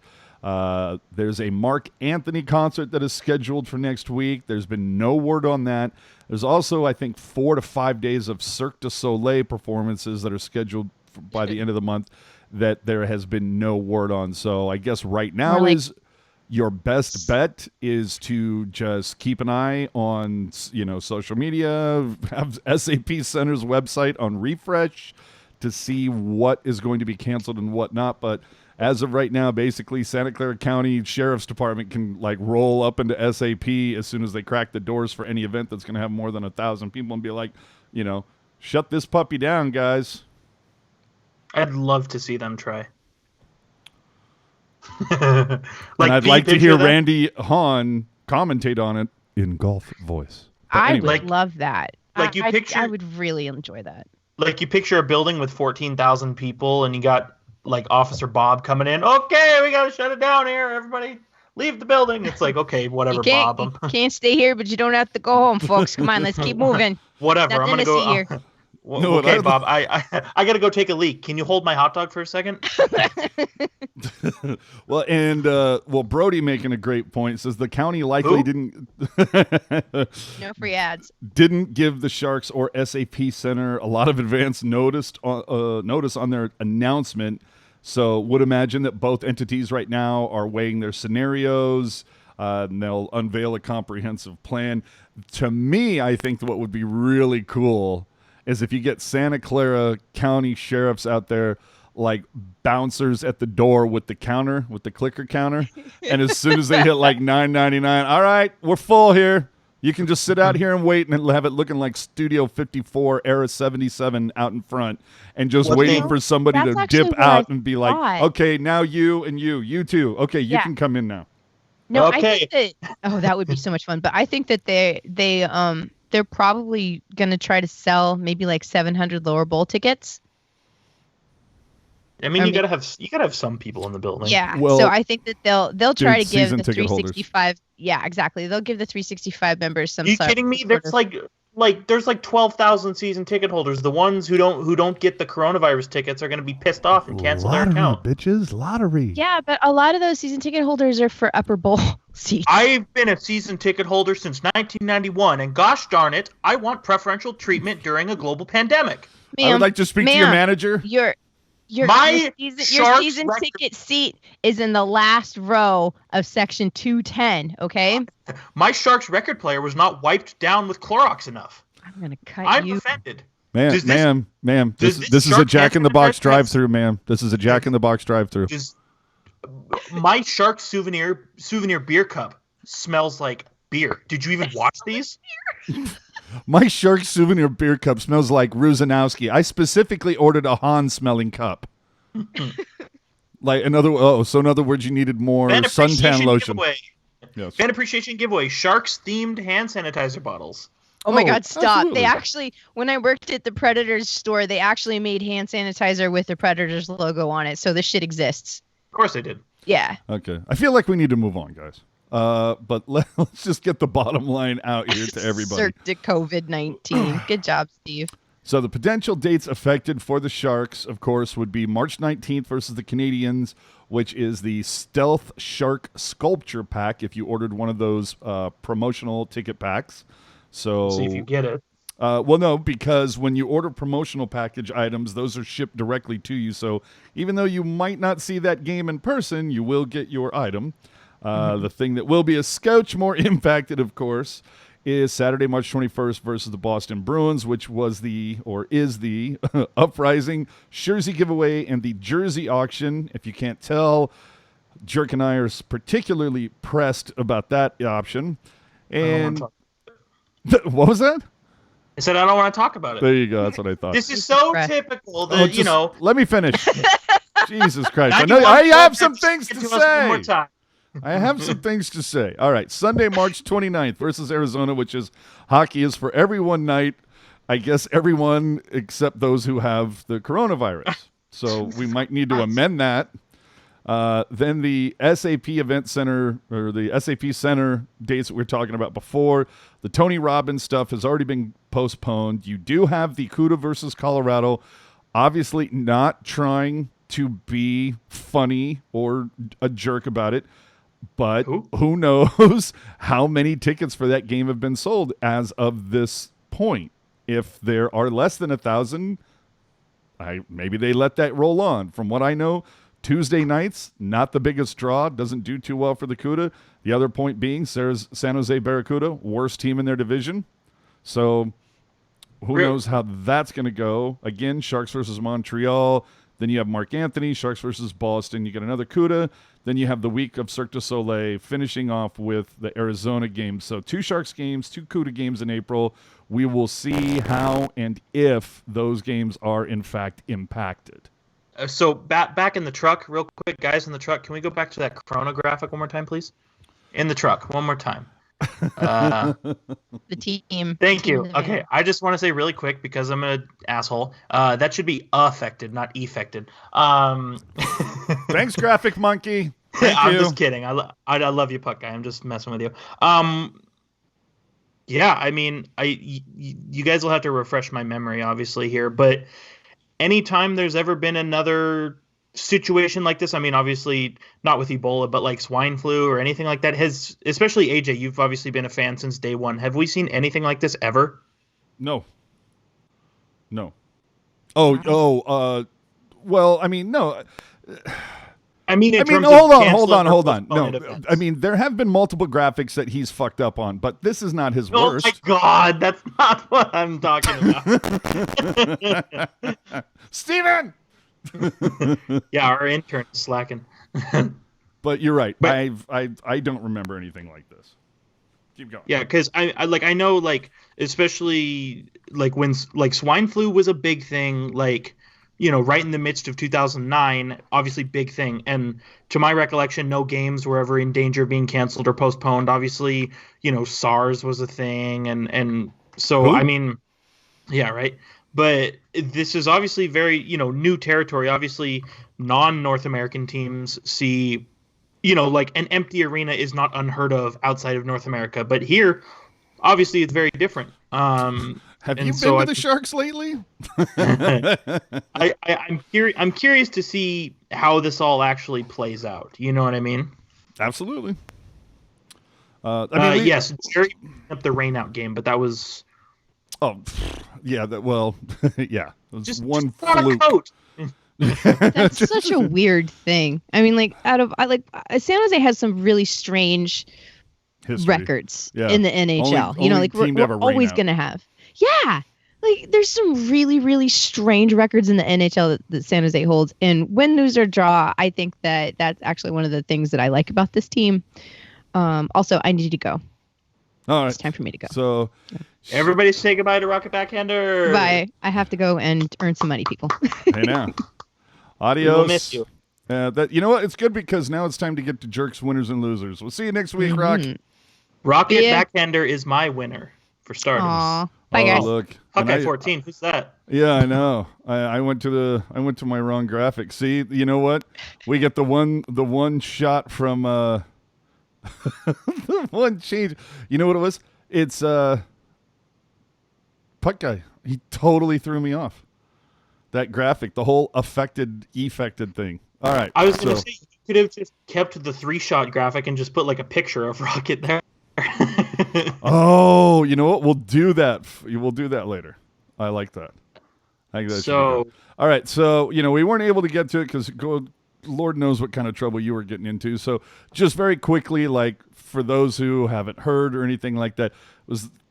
There's a Mark Anthony concert that is scheduled for next week. There's been no word on that. There's also, I think, 4 to 5 days of Cirque du Soleil performances that are scheduled by the end of the month that there has been no word on. So I guess right now is your best bet is to just keep an eye on, social media, have SAP Center's website on refresh to see what is going to be canceled and what not. But as of right now, basically Santa Clara County Sheriff's Department can roll up into SAP as soon as they crack the doors for any event that's going to have more than 1,000 people and be like, shut this puppy down, guys. I'd love to see them try. And I'd like to hear Randy Hahn commentate on it in golf voice. But I anyway. would love that. I would really enjoy that. Like you picture a building with 14,000 people and you got Officer Bob coming in. Okay, we got to shut it down here. Everybody leave the building. It's like, okay, whatever, Bob. You can't stay here, but you don't have to go home, folks. Come on, let's keep moving. Whatever. Nothing I'm going to go. here. No, okay, Bob, I got to go take a leak. Can you hold my hot dog for a second? Well, and Brody making a great point says the county likely didn't No free ads. Didn't give the Sharks or SAP Center a lot of advance notice on their announcement. So would imagine that both entities right now are weighing their scenarios. And they'll unveil a comprehensive plan. To me, I think that what would be really cool is if you get Santa Clara County sheriffs out there like bouncers at the door with the clicker counter. And as soon as they hit $9.99, all right, we're full here. You can just sit out here and wait and have it looking like Studio 54 Era 77 out in front and just waiting for somebody to dip out and be like, okay, now you and you too. Okay, you can come in now. No, okay. I think that would be so much fun. But I think that they're probably going to try to sell maybe 700 lower bowl tickets. I mean, you gotta have some people in the building. Yeah. Well, so I think that they'll try to give the 365. Holders. Yeah, exactly. They'll give the 365 members some. Are you kidding me? There's there's 12,000 season ticket holders. The ones who don't get the coronavirus tickets are going to be pissed off and cancel their account. Bitches, lottery. Yeah, but a lot of those season ticket holders are for upper bowl seats. I've been a season ticket holder since 1991, and gosh darn it, I want preferential treatment during a global pandemic. I would like to speak to your manager. Your season ticket seat is in the last row of section 210, okay? My Sharks record player was not wiped down with Clorox enough. I'm going to cut you. I'm offended. Ma'am, this is a Jack in the Box drive-through, ma'am. This is a Jack in the Box drive-through. My Sharks souvenir beer cup smells like beer. Did you even watch these? My Sharks souvenir beer cup smells like Ruzanowski. I specifically ordered a Han smelling cup. In other words, you needed more suntan lotion. Yes. Fan appreciation giveaway: Sharks themed hand sanitizer bottles. Oh my God! Stop! Absolutely. They actually, when I worked at the Predators store, they actually made hand sanitizer with the Predators logo on it. So this shit exists. Of course they did. Yeah. Okay. I feel like we need to move on, guys. But let's just get the bottom line out here to everybody. Cert to COVID-19. Good job, Steve. So the potential dates affected for the Sharks, of course, would be March 19th versus the Canadiens, which is the Stealth Shark Sculpture Pack if you ordered one of those promotional ticket packs. So See if you get it. well, no, because when you order promotional package items, those are shipped directly to you. So even though you might not see that game in person, you will get your item. The thing that will be a scotch more impacted, of course, is Saturday, March 21st versus the Boston Bruins, which was is the Uprising jersey giveaway and the jersey auction. If you can't tell, Jerk and I are particularly pressed about that option. And what was that? I said I don't want to talk about it. There you go. That's what I thought. This is so typical that, Let me finish. Jesus Christ. I know I have some things to say. I have some things to say. All right. Sunday, March 29th versus Arizona, which is hockey is for everyone night. I guess everyone except those who have the coronavirus. So we might need to amend that. Then the SAP Event Center or the SAP Center dates that we were talking about before. The Tony Robbins stuff has already been postponed. You do have the CUDA versus Colorado. Obviously not trying to be funny or a jerk about it. But who knows how many tickets for that game have been sold as of this point. If there are less than 1,000, maybe they let that roll on. From what I know, Tuesday nights, not the biggest draw, doesn't do too well for the CUDA. The other point being, San Jose Barracuda, worst team in their division. So who knows how that's going to go. Again, Sharks versus Montreal. Then you have Mark Anthony, Sharks versus Boston. You get another CUDA. Then you have the week of Cirque du Soleil, finishing off with the Arizona games. So 2 Sharks games, 2 CUDA games in April. We will see how and if those games are, in fact, impacted. So back in the truck, real quick, guys in the truck, can we go back to that Corona graphic one more time, please? In the truck, one more time. The team. Thank you. Okay, I just want to say really quick because I'm an asshole. That should be affected, not effected. Thanks, Graphic Monkey. I'm just kidding. I love you, Puck guy. I'm just messing with you. Yeah, I mean, you guys will have to refresh my memory, obviously here, but anytime there's ever been another situation like this, I mean, obviously not with Ebola, but like swine flu or anything like that, especially AJ, you've obviously been a fan since day one. Have we seen anything like this ever? No. Well, I mean, no. Hold on. No, events. I mean, there have been multiple graphics that he's fucked up on, but this is not his worst. Oh my God, that's not what I'm talking about. Steven! Yeah, our intern is slacking. But you're right. I don't remember anything like this. Keep going. Yeah, because I know, like, especially like when like swine flu was a big thing, like, you know, right in the midst of 2009, obviously big thing. And to my recollection, no games were ever in danger of being canceled or postponed. Obviously, you know, SARS was a thing, and so I mean, yeah, right. But this is obviously very, you know, new territory. Obviously, non-North American teams see, you know, like an empty arena is not unheard of outside of North America. But here, obviously, it's very different. Have you been to the Sharks lately? I'm curious to see how this all actually plays out. You know what I mean? Absolutely. Yes, Jerry up the rain out game, but that was. Oh, yeah. Yeah. It was just one not a fluke. coat. That's such a weird thing. I mean, like San Jose has some really strange records in the NHL. You know, like we're always gonna have. Yeah, like there's some really, really strange records in the NHL that San Jose holds. And win, lose, or draw, I think that that's actually one of the things that I like about this team. Also, I need to go. All right. It's time for me to go. So everybody say goodbye to Rocket Backhander. Bye. I have to go and earn some money, people. Hey now. Adios. We'll miss you. You know what? It's good because now it's time to get to Jerks, winners, and losers. We'll see you next week, Rock. Rocket Backhander is my winner for starters. Aww. Bye, guys. Look. Hawkeye 14. Who's that? Yeah, I know. I went to my wrong graphic. See, you know what? We get the one shot from the one change. You know what it was? It's puck guy. He totally threw me off. That graphic, the whole effected thing. All right. I was going to say, you could have just kept the 3-shot graphic and just put like a picture of Rocket there. Oh, you know what? We'll do that. We'll do that later. I like that. I think that should be good. All right. So, we weren't able to get to it because Lord knows what kind of trouble you were getting into. So just very quickly, like for those who haven't heard or anything like that,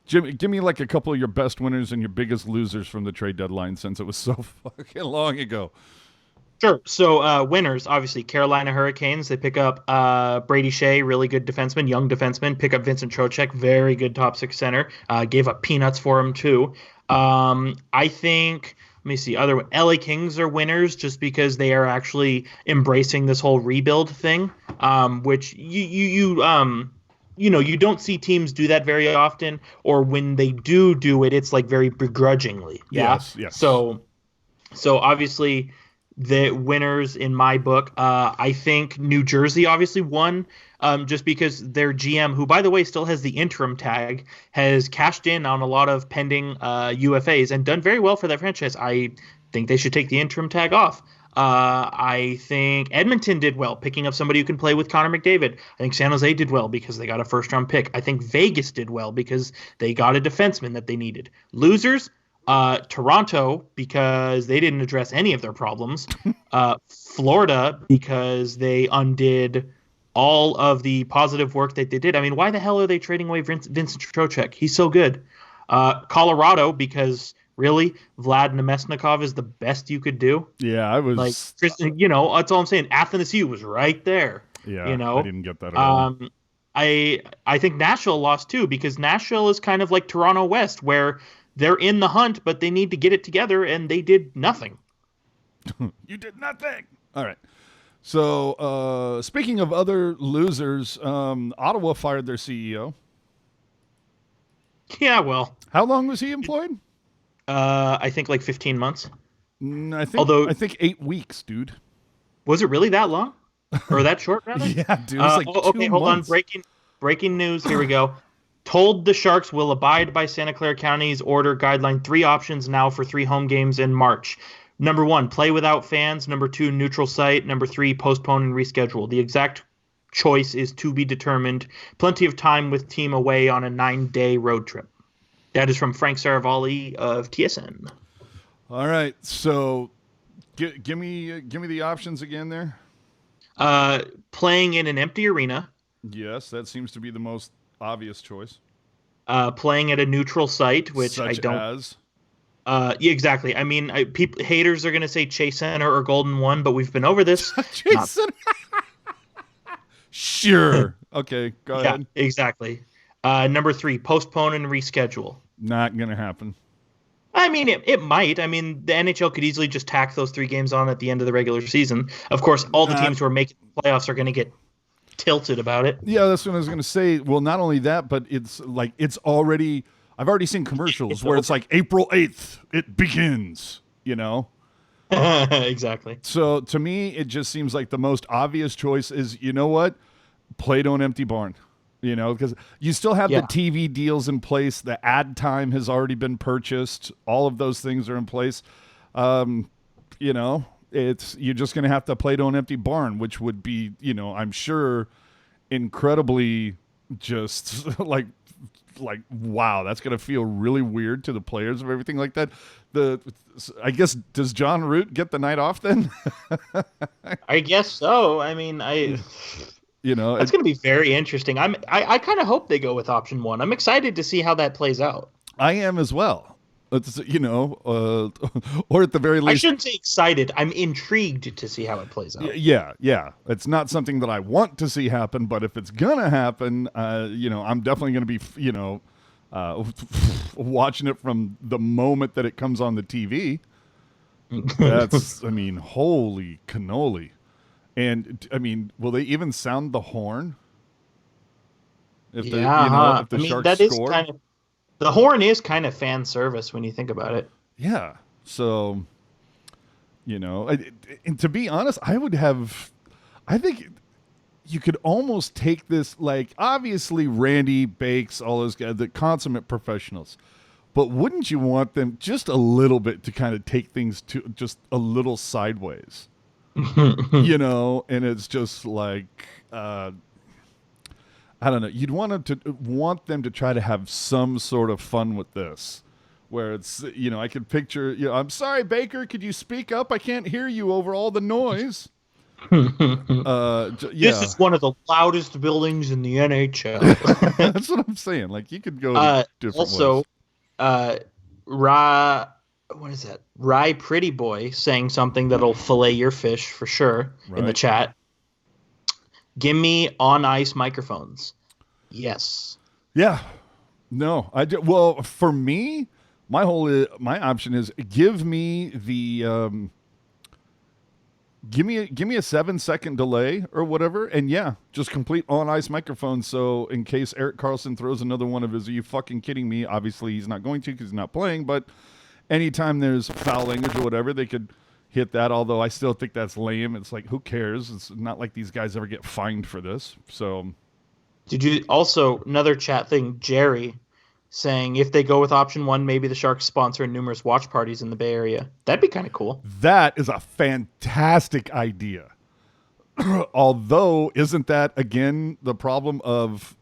Jim, give me like a couple of your best winners and your biggest losers from the trade deadline since it was so fucking long ago. Sure. So winners, obviously, Carolina Hurricanes. They pick up Brady Shea, really good defenseman, young defenseman. Pick up Vincent Trocheck, very good top six center. Gave up peanuts for him, too. I think, let me see, other LA Kings are winners just because they are actually embracing this whole rebuild thing, which you don't see teams do that very often, or when they do it, it's like very begrudgingly. Yeah. Yes. So obviously, the winners in my book, I think New Jersey obviously won, just because their GM, who by the way still has the interim tag, has cashed in on a lot of pending UFAs and done very well for that franchise. I think they should take the interim tag off. I think Edmonton did well, picking up somebody who can play with Connor McDavid. I think San Jose did well because they got a first-round pick. I think Vegas did well because they got a defenseman that they needed. Losers, Toronto, because they didn't address any of their problems. Florida, because they undid all of the positive work that they did. I mean, why the hell are they trading away Vincent Trocheck? He's so good. Colorado, because really, Vlad Nemesnikov is the best you could do. Yeah, I was like, that's all I'm saying. Athanasiou was right there. Yeah, I didn't get that at all. I think Nashville lost too, because Nashville is kind of like Toronto West, where they're in the hunt, but they need to get it together, and they did nothing. You did nothing. All right. So, speaking of other losers, Ottawa fired their CEO. Yeah, well. How long was he employed? I think like 15 months. I think 8 weeks, dude. Was it really that long? Or that short, rather? Yeah, dude. It was like 2 okay, hold months. on. Breaking news. Here we go. Told the Sharks will abide by Santa Clara County's order guideline. 3 options now for 3 home games in March. Number 1, play without fans. Number 2, neutral site. Number 3, postpone and reschedule. The exact choice is to be determined. Plenty of time with team away on a 9-day road trip. That is from Frank Saravalli of TSN. All right, so give me the options again there. Playing in an empty arena. Yes, that seems to be the most obvious choice. Playing at a neutral site, which Such I don't. As? Yeah, exactly. I mean, haters are going to say Chase Center or Golden One, but we've been over this. Chase Center. Sure. Okay, go ahead. Yeah, exactly. Number 3, postpone and reschedule. Not going to happen. I mean, it might. I mean, the NHL could easily just tack those 3 games on at the end of the regular season. Of course, all the teams who are making the playoffs are going to get tilted about it. Yeah, that's what I was going to say. Well, not only that, but it's already. I've already seen commercials where it's like April 8th, it begins. Exactly. So to me, it just seems like the most obvious choice is, you know what? Play to an empty barn. Because you still have the TV deals in place. The ad time has already been purchased. All of those things are in place. You're just going to have to play to an empty barn, which would be, I'm sure, incredibly just like wow, that's going to feel really weird to the players of everything like that. I guess, does John Root get the night off then? I guess so. I mean, that's going to be very interesting. I kind of hope they go with option 1. I'm excited to see how that plays out. I am as well. It's, or at the very least, I shouldn't say excited. I'm intrigued to see how it plays out. Yeah. It's not something that I want to see happen, but if it's gonna happen, I'm definitely gonna be, watching it from the moment that it comes on the TV. That's, holy cannoli. And will they even sound the horn? If the Sharks that score? Is kind of. The horn is kind of fan service when you think about it. Yeah. So, and to be honest, I think you could almost take this, like, obviously Randy Bakes, all those guys, the consummate professionals. But wouldn't you want them just a little bit to kind of take things to just a little sideways? You know, and it's just like, I don't know. You'd want them to try to have some sort of fun with this, where it's, you know, I could picture, you know, I'm sorry, Baker, could you speak up? I can't hear you over all the noise. This is one of the loudest buildings in the NHL. That's what I'm saying. Like, you could go different ways. What is that? Rye Pretty Boy saying something that'll fillet your fish for sure in the chat. Give me on ice microphones. Yes. Yeah. No, I do. Well, for me, my option is give me the give me a 7-second delay or whatever, and yeah, just complete on ice microphones. So in case Erik Karlsson throws another one of his, are you fucking kidding me? Obviously he's not going to because he's not playing, but anytime there's foul language or whatever, they could hit that. Although I still think that's lame. It's like, who cares? It's not like these guys ever get fined for this. So did you also another chat thing? Jerry saying if they go with option 1, maybe the Sharks sponsor numerous watch parties in the Bay Area. That'd be kind of cool. That is a fantastic idea. Although, isn't that, again, the problem of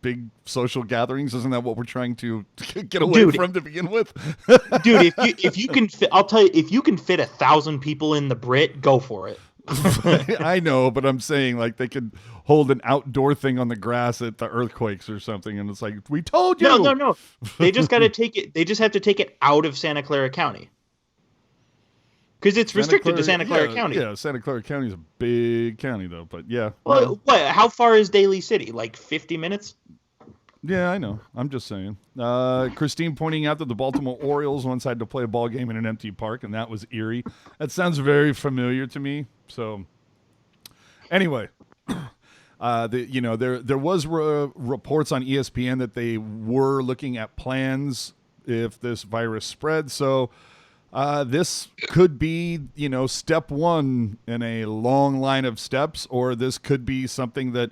big social gatherings? Isn't that what we're trying to get away from to begin with? Dude, if you can fit, I'll tell you, if you can fit 1,000 people in the Brit, go for it. I know, but I'm saying, like, they could hold an outdoor thing on the grass at the earthquakes or something, and it's like, we told you. No. They just got to take it. They just have to take it out of Santa Clara County because it's restricted to Santa Clara County. Yeah, Santa Clara County is a big county, though. But yeah. Well, how far is Daly City? Like 50 minutes? Yeah, I know. I'm just saying. Christine pointing out that the Baltimore Orioles once had to play a ball game in an empty park, and that was eerie. That sounds very familiar to me. So, anyway, there was reports on ESPN that they were looking at plans if this virus spread. So, this could be, step one in a long line of steps, or this could be something that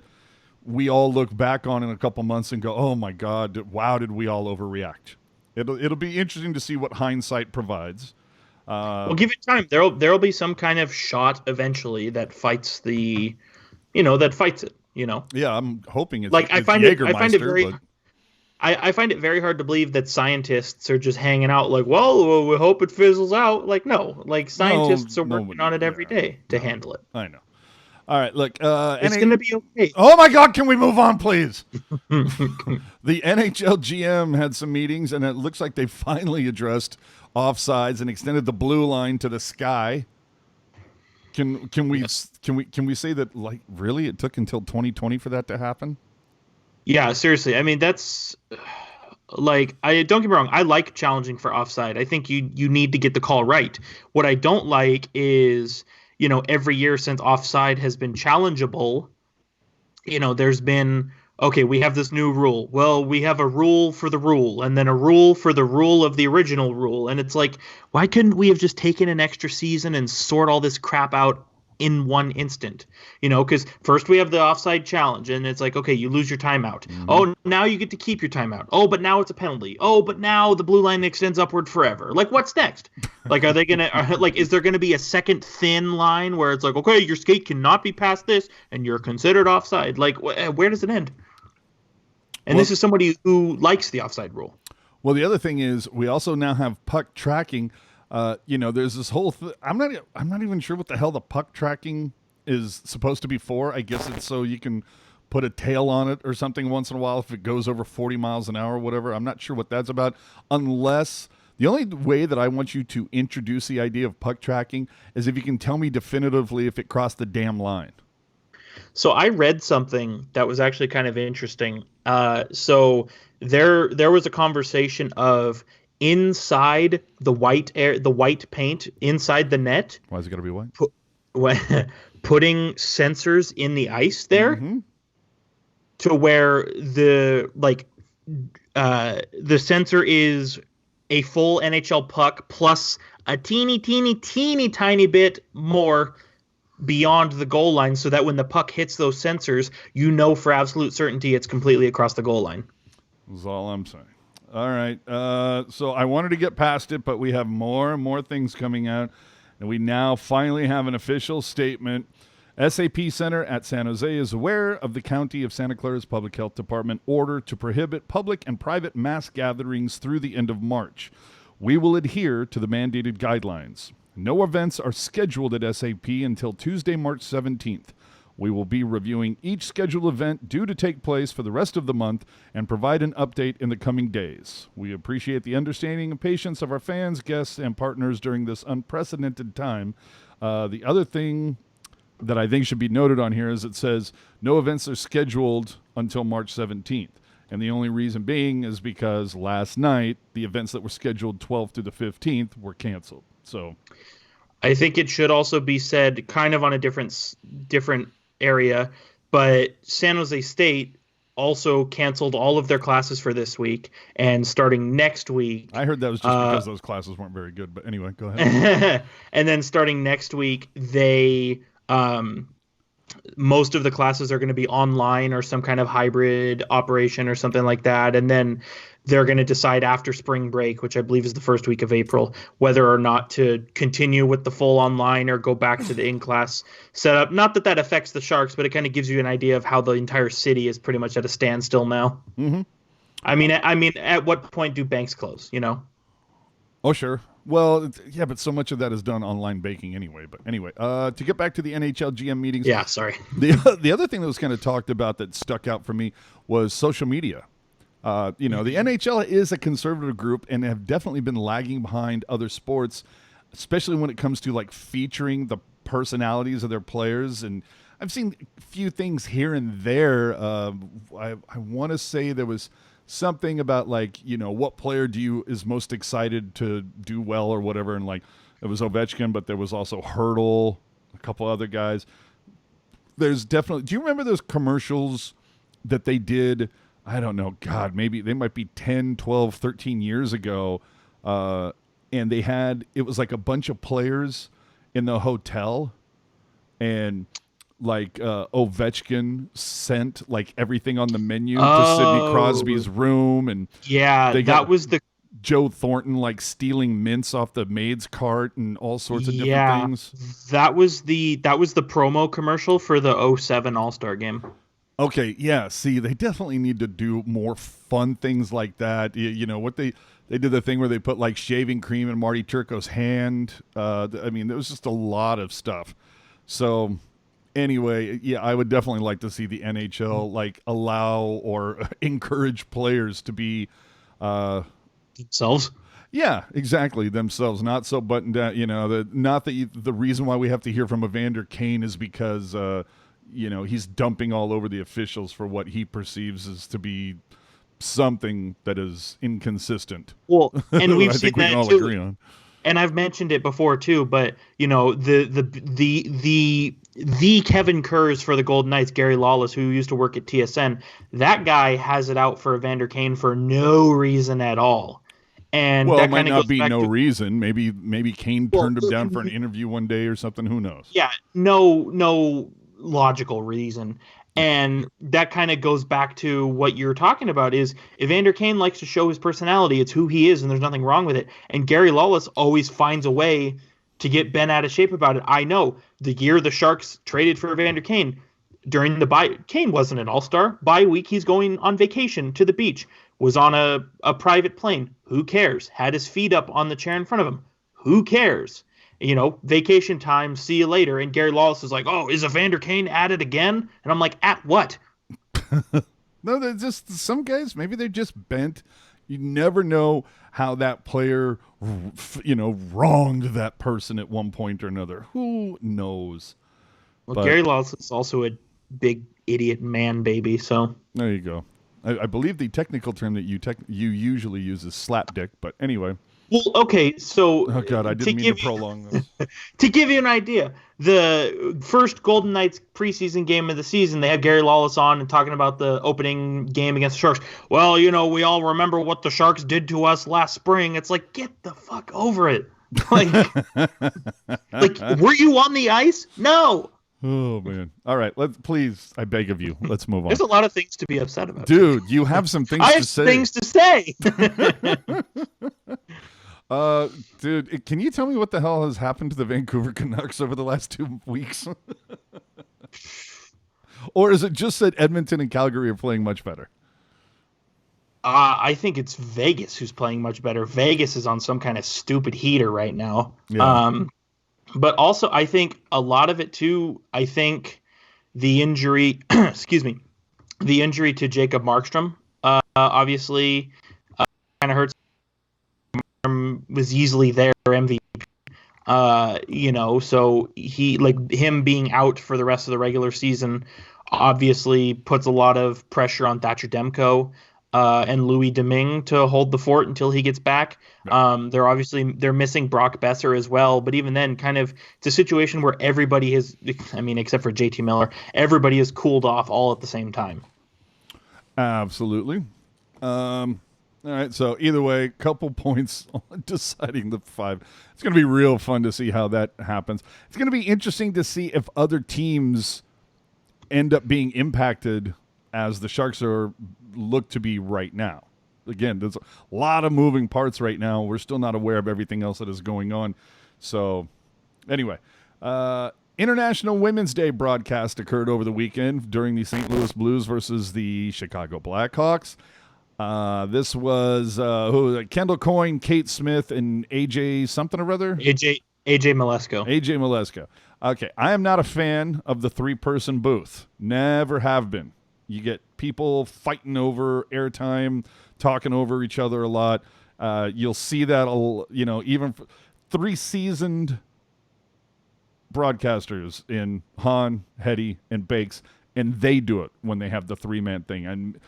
we all look back on in a couple months and go, oh my God, wow, did we all overreact? It'll be interesting to see what hindsight provides. Well, give it time. There'll be some kind of shot eventually that fights it. Yeah, I'm hoping it's like I find it very. I find it very hard to believe that scientists are just hanging out like, well, we hope it fizzles out. Like, no, like scientists are working on it every day to handle it. I know. All right, look. It's going to be okay. Oh, my God, can we move on, please? The NHL GM had some meetings, and it looks like they finally addressed offsides and extended the blue line to the sky. Can we say that, like, really it took until 2020 for that to happen? Yeah, seriously. I mean, that's like, don't get me wrong. I like challenging for offside. I think you need to get the call right. What I don't like is, every year since offside has been challengeable, there's been, okay, we have this new rule. Well, we have a rule for the rule and then a rule for the rule of the original rule. And it's like, why couldn't we have just taken an extra season and sort all this crap out in one instant? Because first we have the offside challenge and it's like, okay, you lose your timeout. Mm-hmm. Oh, now you get to keep your timeout. Oh, but now it's a penalty. Oh, but now the blue line extends upward forever. Like, what's next? Like, is there going to be a second thin line where it's like, okay, your skate cannot be past this and you're considered offside? Like, where does it end? And this is somebody who likes the offside rule. Well, the other thing is we also now have puck tracking. There's this whole I'm not even sure what the hell the puck tracking is supposed to be for. I guess it's so you can put a tail on it or something once in a while if it goes over 40 miles an hour or whatever. I'm not sure what that's about, unless the only way that I want you to introduce the idea of puck tracking is if you can tell me definitively if it crossed the damn line. So I read something that was actually kind of interesting. So there was a conversation of inside the white paint inside the net. Why is it got to be white? Putting sensors in the ice there, mm-hmm. to where the sensor is a full NHL puck plus a teeny tiny bit more beyond the goal line, so that when the puck hits those sensors, for absolute certainty it's completely across the goal line. That's all I'm saying. All right. So I wanted to get past it, but we have more and more things coming out, and we now finally have an official statement. SAP Center at San Jose is aware of the County of Santa Clara's Public Health Department order to prohibit public and private mass gatherings through the end of March. We will adhere to the mandated guidelines. No events are scheduled at SAP until Tuesday, March 17th. We will be reviewing each scheduled event due to take place for the rest of the month and provide an update in the coming days. We appreciate the understanding and patience of our fans, guests, and partners during this unprecedented time. The other thing that I think should be noted on here is it says no events are scheduled until March 17th. And the only reason being is because last night, the events that were scheduled 12th through the 15th were canceled. So I think it should also be said kind of on a different area, but San Jose State also canceled all of their classes for this week, and starting next week... I heard that was just because those classes weren't very good, but anyway, go ahead. And then starting next week, they... most of the classes are going to be online or some kind of hybrid operation or something like that. And then they're going to decide after spring break, which I believe is the first week of April, whether or not to continue with the full online or go back to the in-class setup. Not that that affects the Sharks, but it kind of gives you an idea of how the entire city is pretty much at a standstill now. Mm-hmm. I mean, at what point do banks close, you know? Oh, sure. Well, yeah, but so much of that is done online baking anyway. But anyway, to get back to the NHL GM meetings. Yeah, sorry. The other thing that was kind of talked about that stuck out for me was social media. The NHL is a conservative group and have definitely been lagging behind other sports, especially when it comes to like featuring the personalities of their players. And I've seen a few things here and there. I want to say there was something about like, what player is most excited to do well or whatever. And like it was Ovechkin, but there was also Hurdle, a couple other guys. There's definitely, do you remember those commercials that they did? I don't know. God, maybe they might be 10, 12, 13 years ago. And it was like a bunch of players in the hotel, and like Ovechkin sent like everything on the menu to Sidney Crosby's room, and that was the Joe Thornton like stealing mints off the maid's cart and all sorts of different things. That was the promo commercial for the 07 All-Star game. Okay, yeah. See, they definitely need to do more fun things like that. What they did the thing where they put like shaving cream in Marty Turco's hand. There was just a lot of stuff. So anyway, yeah, I would definitely like to see the NHL like allow or encourage players to be themselves. Yeah, exactly, themselves. Not so buttoned down. The reason why we have to hear from Evander Kane is because he's dumping all over the officials for what he perceives as to be something that is inconsistent. Well, and we've seen we that all too. agree on. And I've mentioned it before too, but the Kevin Kurz for the Golden Knights, Gary Lawless, who used to work at TSN, that guy has it out for Evander Kane for no reason at all. And well, that it might not be no reason. Maybe Kane turned him down for an interview one day or something. Who knows? Yeah, no logical reason. And that kind of goes back to what you're talking about is Evander Kane likes to show his personality. It's who he is, and there's nothing wrong with it. And Gary Lawless always finds a way to get Ben out of shape about it. I know the year the Sharks traded for Evander Kane, during the bye, Kane wasn't an all-star. Bye week, he's going on vacation to the beach, was on a private plane. Who cares? Had his feet up on the chair in front of him. Who cares? Vacation time, see you later. And Gary Lawless is like, oh, is Evander Kane at it again? And I'm like, at what? No, they're just some guys, maybe they're just bent. You never know how that player, wronged that person at one point or another. Who knows? Well, Gary Lawless is also a big idiot man baby, so. There you go. I believe the technical term that you usually use is slap dick, but anyway. Well, okay, so... Oh, God, I didn't mean to prolong this. To give you an idea, the first Golden Knights preseason game of the season, they had Gary Lawless on and talking about the opening game against the Sharks. Well, we all remember what the Sharks did to us last spring. It's like, get the fuck over it. Like, were you on the ice? No. Oh man! All right, please. I beg of you, let's move on. There's a lot of things to be upset about, dude. You have some things I to have say. things to say. Dude, can you tell me what the hell has happened to the Vancouver Canucks over the last 2 weeks? Or is it just that Edmonton and Calgary are playing much better? I think it's Vegas who's playing much better. Vegas is on some kind of stupid heater right now. Yeah. But also, I think a lot of it too. I think the injury, excuse me, the injury to Jacob Markstrom, obviously, kind of hurts. Was easily their MVP. So him being out for the rest of the regular season obviously puts a lot of pressure on Thatcher Demko and Louis Domingue to hold the fort until he gets back. They're missing Brock Besser as well, but even then, kind of it's a situation where everybody has, except for JT Miller, everybody has cooled off all at the same time. Absolutely. All right, so either way, couple points on deciding the 5. It's going to be real fun to see how that happens. It's going to be interesting to see if other teams end up being impacted as the Sharks look to be right now. Again, there's a lot of moving parts right now. We're still not aware of everything else that is going on. So anyway, International Women's Day broadcast occurred over the weekend during the St. Louis Blues versus the Chicago Blackhawks. This was Kendall Coyne, Kate Smith, and AJ something or other? AJ Malesko. AJ Malesko. Okay, I am not a fan of the 3-person booth. Never have been. You get people fighting over airtime, talking over each other a lot. You'll see that, even 3 seasoned broadcasters in Hahn, Hetty, and Bakes, and they do it when they have the 3-man thing. And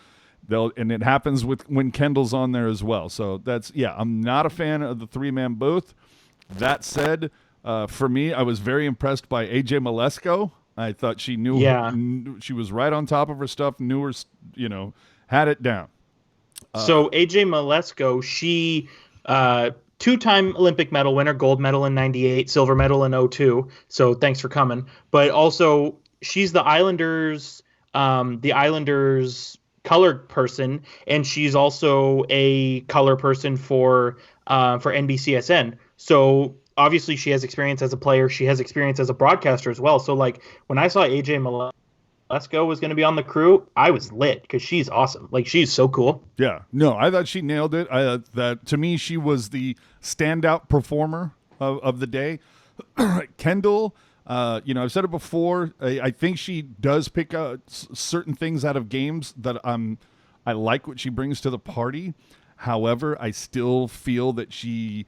it happens when Kendall's on there as well. So I'm not a fan of the 3-man booth. That said, for me, I was very impressed by AJ Malesko. I thought she knew she was right on top of her stuff, knew her, had it down. So AJ Malesko, she 2-time Olympic medal winner, gold medal in 98, silver medal in 02. So thanks for coming. But also she's the Islanders color person, and she's also a color person for NBCSN. So obviously she has experience as a player. She has experience as a broadcaster as well. So when I saw AJ Malesko was going to be on the crew, I was lit because she's awesome. She's so cool. Yeah, no, I thought she nailed it. That to me, she was the standout performer of the day. Kendall. I've said it before. I think she does pick certain things out of games that I like what she brings to the party. However, I still feel that she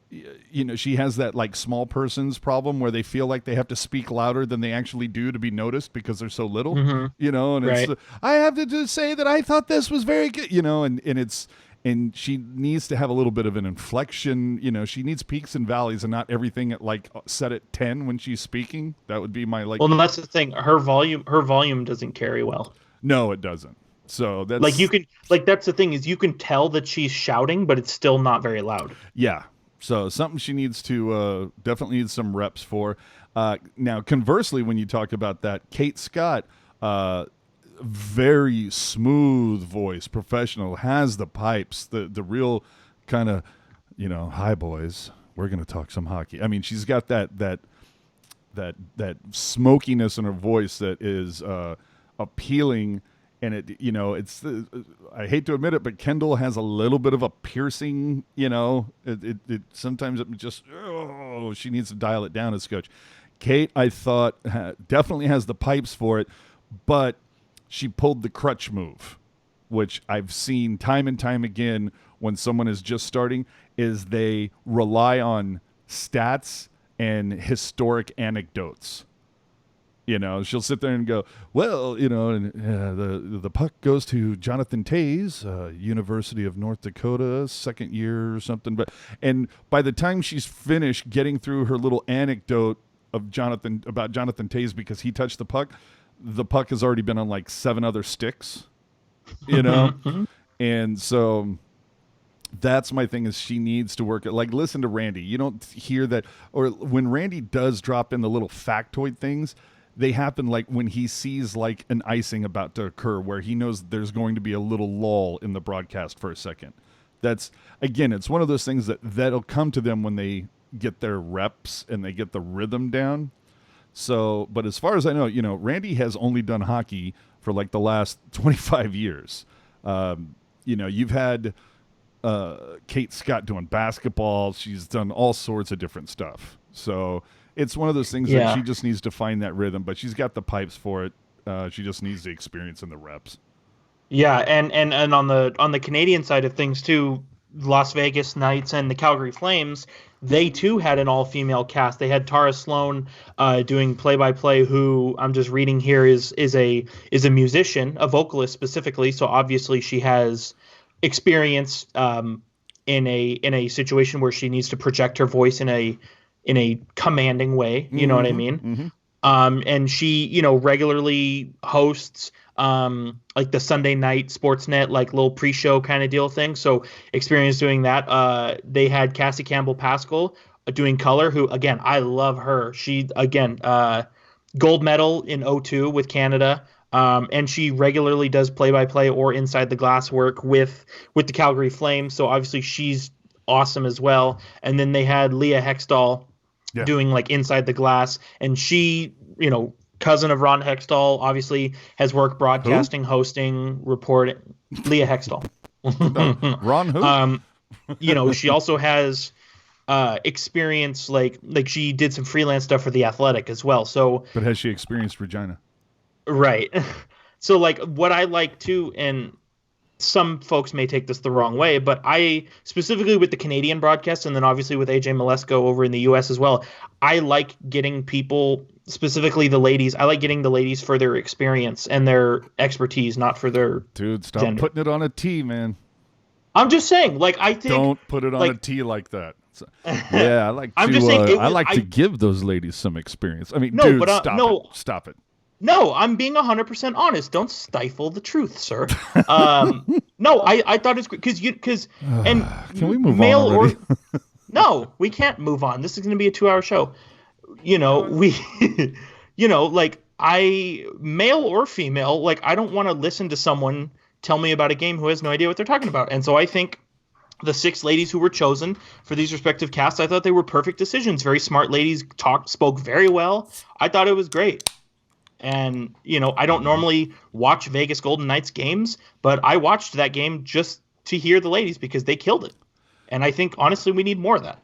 has that small person's problem where they feel like they have to speak louder than they actually do to be noticed because they're so little. Mm-hmm. And right. It's I have to just say that I thought this was very good. And she needs to have a little bit of an inflection. She needs peaks and valleys and not everything at set at 10 when she's speaking. That would be my Well, that's the thing. Her volume doesn't carry well. No, it doesn't. So that's that's the thing is you can tell that she's shouting, but it's still not very loud. Yeah. So something she needs to definitely needs some reps for. Now, conversely, when you talk about that, Kate Scott, very smooth voice, professional, has the pipes, the real kind of, hi boys, we're going to talk some hockey. I mean, she's got that smokiness in her voice that is appealing, and it's I hate to admit it, but Kendall has a little bit of a piercing, it sometimes it just she needs to dial it down as coach. Kate, I thought definitely has the pipes for it, but she pulled the crutch move, which I've seen time and time again when someone is just starting, is they rely on stats and historic anecdotes. She'll sit there and go, well, the puck goes to Jonathan Toews, University of North Dakota, second year or something. And by the time she's finished getting through her little anecdote of Jonathan Toews because he touched the puck has already been on 7 other sticks, And so that's my thing is she needs to work it. Listen to Randy. You don't hear that, or when Randy does drop in the little factoid things, they happen like when he sees like an icing about to occur where he knows there's going to be a little lull in the broadcast for a second. That's, again, it's one of those things that'll come to them when they get their reps and they get the rhythm down. So, but as far as I know, Randy has only done hockey for like the last 25 years. You've had Kate Scott doing basketball. She's done all sorts of different stuff. So it's one of those things that she just needs to find that rhythm, but she's got the pipes for it. She just needs the experience and the reps. Yeah, and on the Canadian side of things too, Las Vegas Knights and the Calgary Flames, they too had an all-female cast. They had Tara Sloan doing play-by-play, who I'm just reading here is a musician, a vocalist specifically. So obviously she has experience in a situation where she needs to project her voice in a commanding way. You know what I mean? Mm-hmm. And she, regularly hosts like the Sunday night Sportsnet, like little pre-show kind of deal thing. So experience doing that. They had Cassie Campbell Pascal doing color, who, again, I love her. She, again, gold medal in 2002 with Canada. And she regularly does play-by-play or inside the glass work with the Calgary Flames. So obviously she's awesome as well. And then they had Leah Hextall doing like inside the glass, and she, cousin of Ron Hextall, obviously has worked broadcasting, hosting, reporting. Leah Hextall. Ron who? She also has experience, like she did some freelance stuff for The Athletic as well. So, but has she experienced Regina? Right. So like what I like too, and some folks may take this the wrong way, but I specifically with the Canadian broadcast, and then obviously with AJ Malesko over in the US as well, I like getting people, specifically the ladies, I like getting the ladies for their experience and their expertise, not for their stop gender. Putting it on a T, man. I'm just saying, like, I think don't put it on a T like that. So, yeah, I like to. I'm just saying, I like to give those ladies some experience. I mean, no, dude, but stop it. No, I'm being 100% honest. Don't stifle the truth, sir. No, I thought it's great because and can we move on already? No, we can't move on. This is going to be a 2-hour show. Like male or female, like I don't want to listen to someone tell me about a game who has no idea what they're talking about. And so I think the 6 ladies who were chosen for these respective casts, I thought they were perfect decisions. Very smart ladies, spoke very well. I thought it was great. And, I don't normally watch Vegas Golden Knights games, but I watched that game just to hear the ladies because they killed it. And I think, honestly, we need more of that.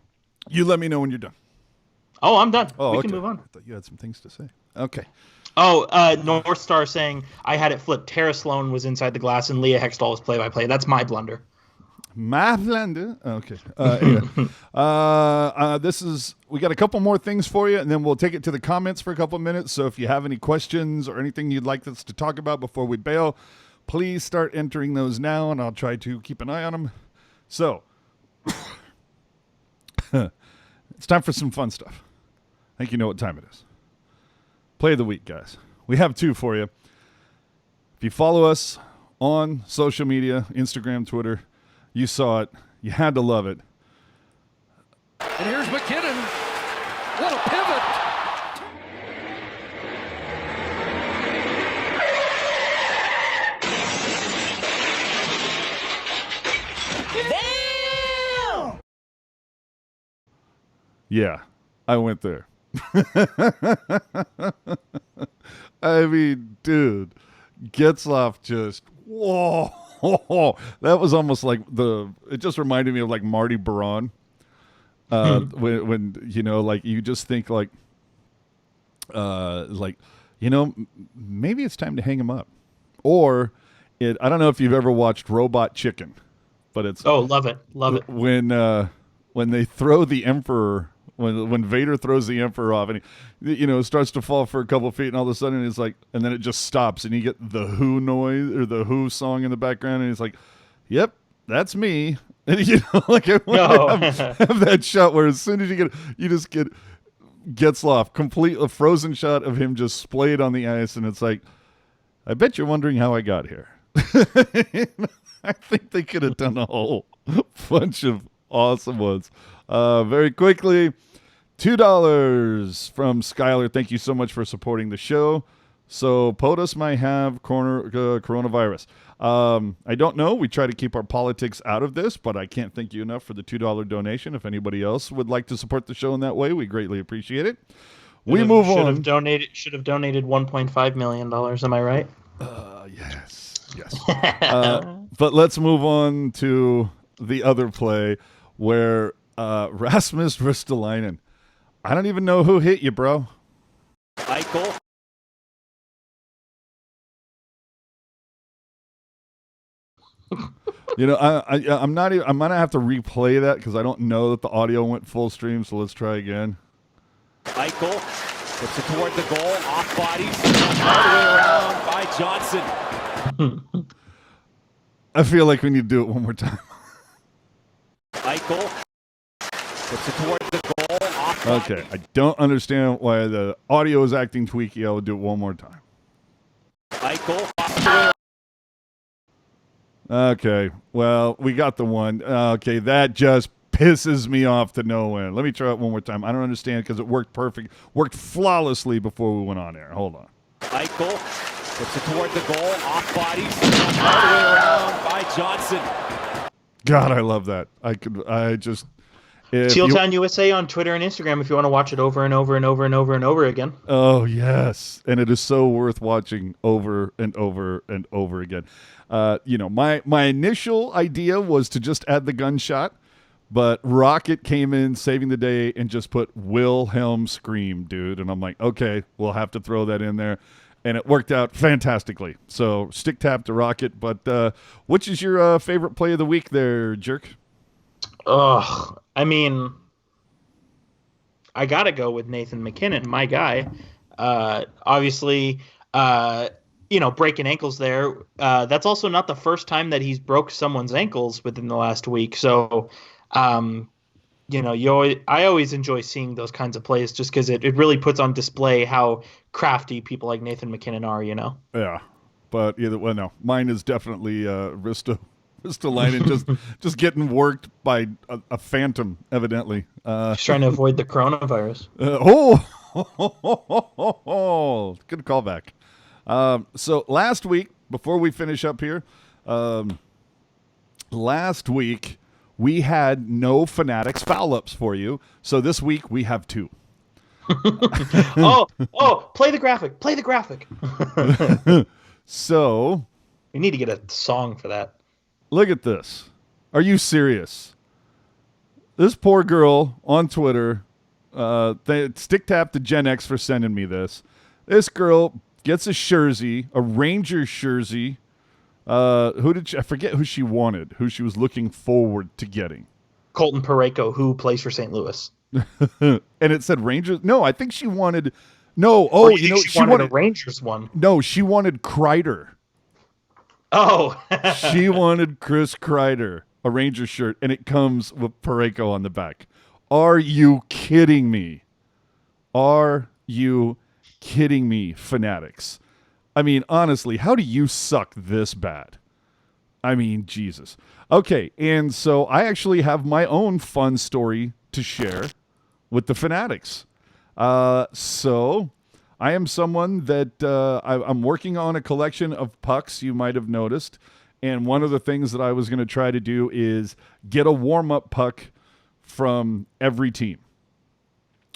You let me know when you're done. Oh, I'm done. We can move on. I thought you had some things to say. Okay. Oh, North Star saying I had it flipped. Tara Sloan was inside the glass and Leah Hextall was play-by-play. That's my blunder. My blunder. Okay. Anyway, we got a couple more things for you, and then we'll take it to the comments for a couple minutes. So if you have any questions or anything you'd like us to talk about before we bail, please start entering those now, and I'll try to keep an eye on them. So it's time for some fun stuff. I think you know what time it is. Play of the week, guys. We have 2 for you. If you follow us on social media, Instagram, Twitter, you saw it. You had to love it. And here's McKinnon. What a pivot. Damn! Yeah, I went there. I mean, dude, Getzlaf just, whoa. That was almost like it just reminded me of like Marty Baron. When like you just think like maybe it's time to hang him up. Or I don't know if you've ever watched Robot Chicken, but it's love it. When they throw the Emperor, when Vader throws the Emperor off and he starts to fall for a couple of feet, and all of a sudden it's like, and then it just stops and you get the Who noise or the Who song in the background, and he's like, "Yep, that's me." And like I want to have that shot where as soon as you just get Getzlaf, a frozen shot of him just splayed on the ice, and it's like, I bet you're wondering how I got here. I think they could have done a whole bunch of awesome ones. Very quickly, $2 from Skylar. Thank you so much for supporting the show. So POTUS might have coronavirus. I don't know. We try to keep our politics out of this, but I can't thank you enough for the $2 donation. If anybody else would like to support the show in that way, we greatly appreciate it. We move on. Should have donated $1.5 million. Am I right? Yes. But let's move on to the other play where Rasmus Ristolainen. I don't even know who hit you, bro. Eichel. I'm not even, I'm gonna have to replay that because I don't know that the audio went full stream. So let's try again. Eichel puts it toward the goal, off body, all the way around by Johnson. I feel like we need to do it one more time. Eichel puts it toward the goal, off body. Okay, I don't understand why the audio is acting tweaky. I will do it one more time. Eichel off the way. Okay, well, we got the one. Okay, that just pisses me off to no end. Let me try it one more time. I don't understand because it worked flawlessly before we went on air. Hold on. Eichel puts it toward the goal, off body, all the way around by Johnson. God, I love that. Teal Town USA on Twitter and Instagram if you want to watch it over and over and over and over and over again. Oh, yes. And it is so worth watching over and over and over again. My initial idea was to just add the gunshot, but Rocket came in saving the day and just put Wilhelm scream, dude. And I'm like, okay, we'll have to throw that in there. And it worked out fantastically. So stick tap to Rocket. But which is your favorite play of the week there, Jerk? I mean, I got to go with Nathan MacKinnon, my guy. Obviously, breaking ankles there. That's also not the first time that he's broke someone's ankles within the last week. So, I always enjoy seeing those kinds of plays just because it really puts on display how crafty people like Nathan MacKinnon are, Yeah, but either way, no. Mine is definitely Ristolainen just getting worked by a phantom, evidently. He's trying to avoid the coronavirus. Good callback. So last week, before we finish up here, last week we had no Fanatics foul-ups for you. So this week we have 2. Play the graphic. So we need to get a song for that. Look at this. Are you serious? This poor girl on Twitter, they stick tap to Gen X for sending me this. This girl gets a jersey, a Rangers jersey. I forget who she wanted, who she was looking forward to getting. Colton Parayko, who plays for St. Louis. And it said Rangers. No, I think she wanted. She wanted a Rangers one. No, she wanted Kreider. Oh. She wanted Chris Kreider, a Rangers shirt, and it comes with Parayko on the back. Are you kidding me? Are you kidding me, Fanatics? I mean, honestly, how do you suck this bad? I mean, Jesus. Okay, and so I actually have my own fun story to share with the Fanatics. So I am someone that I'm working on a collection of pucks, you might have noticed. And one of the things that I was going to try to do is get a warm-up puck from every team.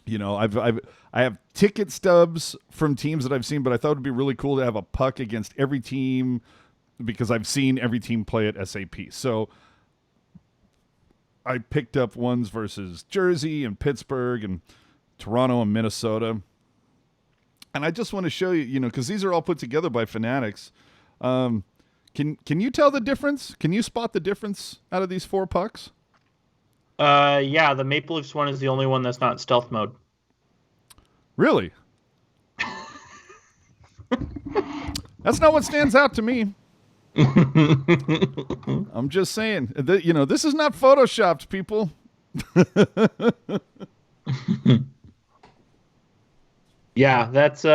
I have ticket stubs from teams that I've seen, but I thought it would be really cool to have a puck against every team because I've seen every team play at SAP. So I picked up ones versus Jersey and Pittsburgh and Toronto and Minnesota. And I just want to show you, because these are all put together by Fanatics. Can you tell the difference? Can you spot the difference out of these 4 pucks? Yeah, the Maple Leafs one is the only one that's not stealth mode. Really? That's not what stands out to me. I'm just saying, this is not photoshopped, people. Yeah, that's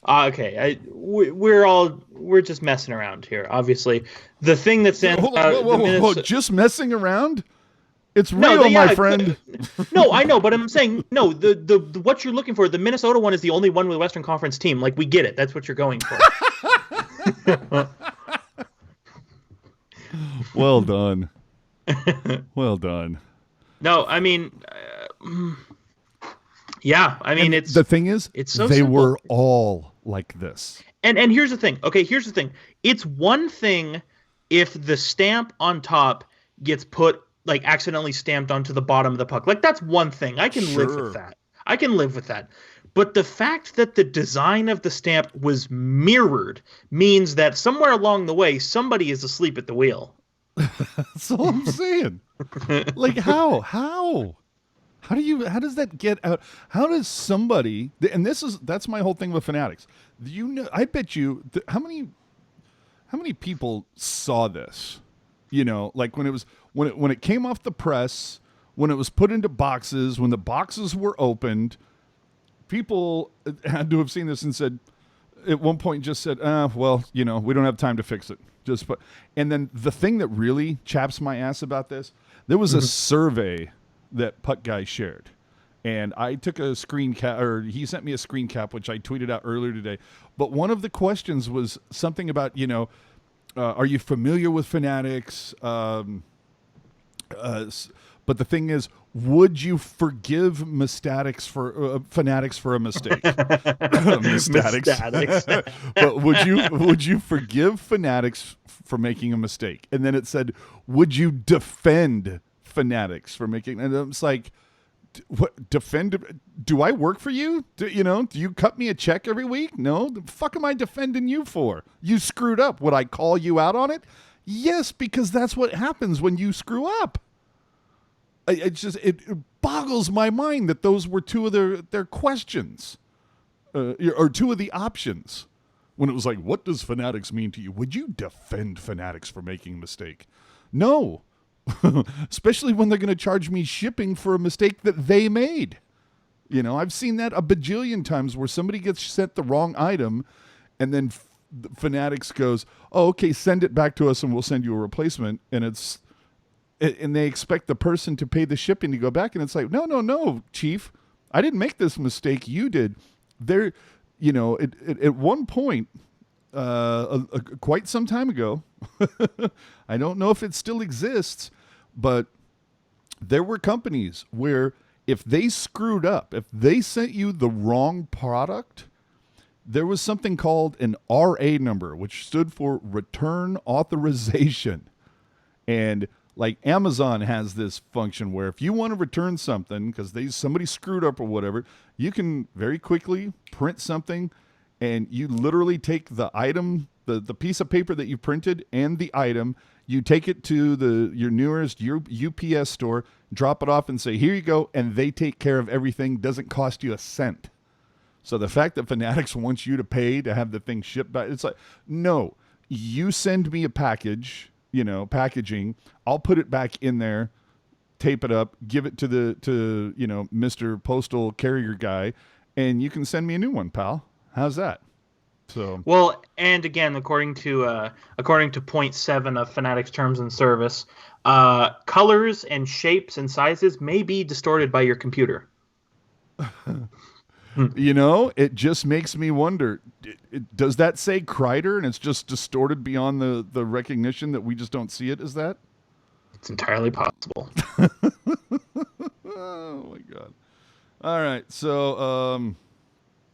okay. We're just messing around here. Obviously, the thing that stands out. Whoa, just messing around. It's real, my friend. No, I know, but I'm saying no. The what you're looking for, the Minnesota one is the only one with a Western Conference team. Like, we get it. That's what you're going for. Well done. Well done. No, I mean, yeah, I mean, and the thing is, it's so they simple. were all like this. And here's the thing. Okay, here's the thing. It's one thing if the stamp on top gets put, like, accidentally stamped onto the bottom of the puck. Like, that's one thing. I can live with that. I can live with that. But the fact that the design of the stamp was mirrored means that somewhere along the way, somebody is asleep at the wheel. That's all I'm saying. Like, how does that get out? How does somebody, and that's my whole thing with Fanatics. You know, I bet you, how many people saw this? You know, like when it came off the press, when it was put into boxes, when the boxes were opened, people had to have seen this and said, at one point just said, well, you know, we don't have time to fix it. And then the thing that really chaps my ass about this, there was a survey that Puck Guy shared. And I took a screen cap, or he sent me a screen cap, which I tweeted out earlier today. But one of the questions was something about, you know, are you familiar with Fanatics? But the thing is, would you forgive Fanatics for a mistake? Mistatics. But would you forgive Fanatics for making a mistake? And then it said, would you defend Fanatics for making? And it's like, what, defend? Do I work for you? Do you cut me a check every week? No. The fuck am I defending you for? You screwed up. Would I call you out on it? Yes, because that's what happens when you screw up. It boggles my mind that those were two of their questions, or two of the options. When it was like, what does Fanatics mean to you? Would you defend Fanatics for making a mistake? No. Especially when they're going to charge me shipping for a mistake that they made. You know, I've seen that a bajillion times where somebody gets sent the wrong item and then Fanatics goes, oh, okay, send it back to us and we'll send you a replacement. And they expect the person to pay the shipping to go back. And it's like, no, Chief, I didn't make this mistake. You did. At one point, quite some time ago, I don't know if it still exists, but there were companies where if they screwed up, if they sent you the wrong product, there was something called an RA number, which stood for Return Authorization. And like Amazon has this function where if you want to return something because somebody screwed up or whatever, you can very quickly print something and you literally take the item, the piece of paper that you printed and the item, you take it to your nearest UPS store, drop it off and say, here you go, and they take care of everything, doesn't cost you a cent. So the fact that Fanatics wants you to pay to have the thing shipped back, it's like, no, you send me a package, packaging, I'll put it back in there, tape it up, give it to Mr. Postal Carrier guy, and you can send me a new one, pal. How's that? So well, and again, according to point 7 of Fanatics Terms and Service, colors and shapes and sizes may be distorted by your computer. It just makes me wonder, does that say Kreider and it's just distorted beyond the recognition that we just don't see it as that? It's entirely possible. Oh, my God. All right. So,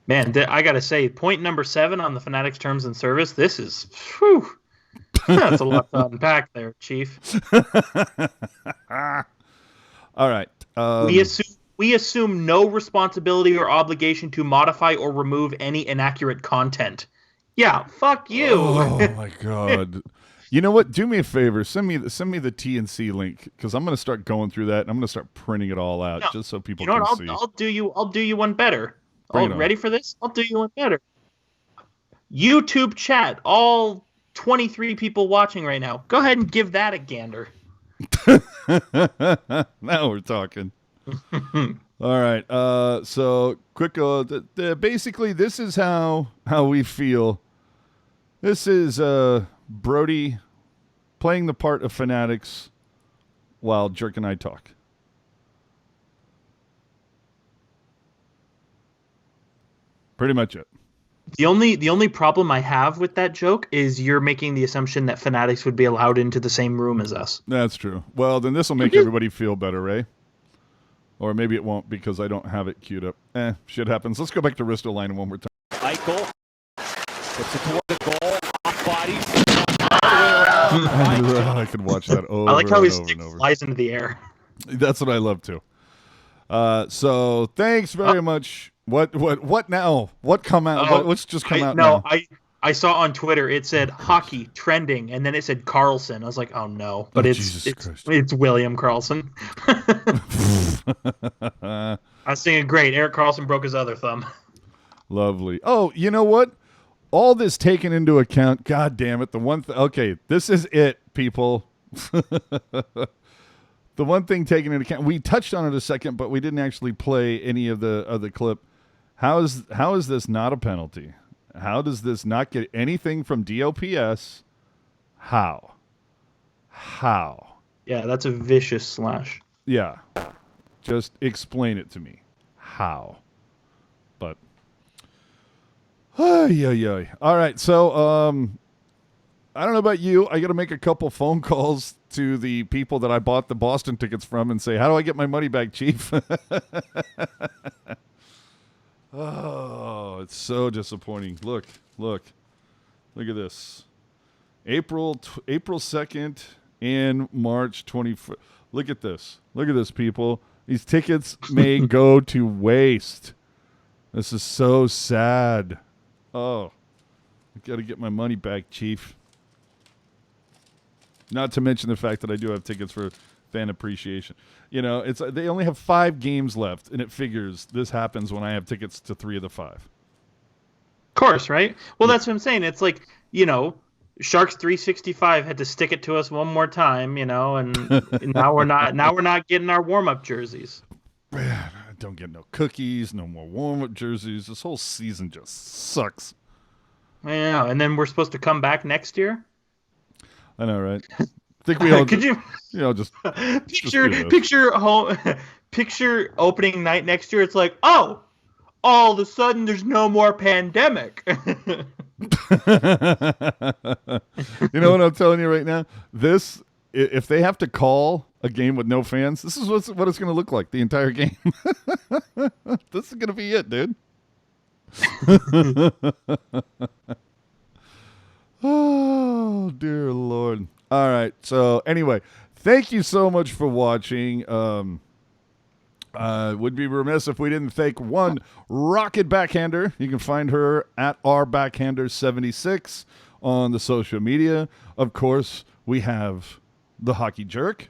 man, I got to say, point number 7 on the Fanatics Terms and Service, this is, that's a lot to unpack there, Chief. All right. We assume no responsibility or obligation to modify or remove any inaccurate content. Yeah, fuck you. Oh my God. You know what? Do me a favor. Send me the TNC link because I'm going to start going through that and I'm going to start printing it all out just so people can see. I'll do you one better. Ready for this? I'll do you one better. YouTube chat, all 23 people watching right now. Go ahead and give that a gander. Now we're talking. All right. So quick. Basically, this is how we feel. This is Brody playing the part of Fanatics, while Jerk and I talk. Pretty much it. The only problem I have with that joke is you're making the assumption that Fanatics would be allowed into the same room as us. That's true. Well, then this will make everybody feel better, Ray. Or maybe it won't because I don't have it queued up. Shit happens. Let's go back to Risto line one more time. Eichel puts it toward the goal. Off bodies. All the way around. I could watch that over I like how and his over stick and over. flies into the air. That's what I love too. So thanks very much. What now? What come out? What's just come out now? I saw on Twitter it said hockey trending, and then it said Carlson. I was like, oh no, but it's William Carlson. I was thinking, great, Eric Carlson broke his other thumb. Lovely. Oh, you know what? All this taken into account. God damn it! Okay, this is it, people. The one thing taken into account. We touched on it a second, but we didn't actually play any of the clip. How is this not a penalty? How does this not get anything from DOPS? How? Yeah, that's a vicious slash. Yeah. Just explain it to me. How? But All right, so I don't know about you. I got to make a couple phone calls to the people that I bought the Boston tickets from and say, how do I get my money back, Chief? Oh, it's so disappointing. Look at this. April 2nd and March 21st. Look at this, people. These tickets may go to waste. This is so sad. Oh, I got to get my money back, Chief. Not to mention the fact that I do have tickets for fan appreciation. You know, they only have 5 games left, and it figures this happens when I have tickets to 3 of the 5. Of course, right? Well, that's what I'm saying. It's like, you know, Sharks 365 had to stick it to us one more time, you know, and now we're not getting our warm-up jerseys. Man, I don't get no cookies, no more warm-up jerseys. This whole season just sucks. Yeah, and then we're supposed to come back next year? I know, right? I think we all could you just picture opening night next year. It's like, oh, all of a sudden there's no more pandemic. You know what I'm telling you right now? If they have to call a game with no fans, this is what it's going to look like the entire game. This is going to be it, dude. Oh, dear Lord. All right. So anyway, thank you so much for watching. Would be remiss if we didn't thank one Rocket Backhander. You can find her at rbackhander76 on the social media. Of course, we have the Hockey Jerk.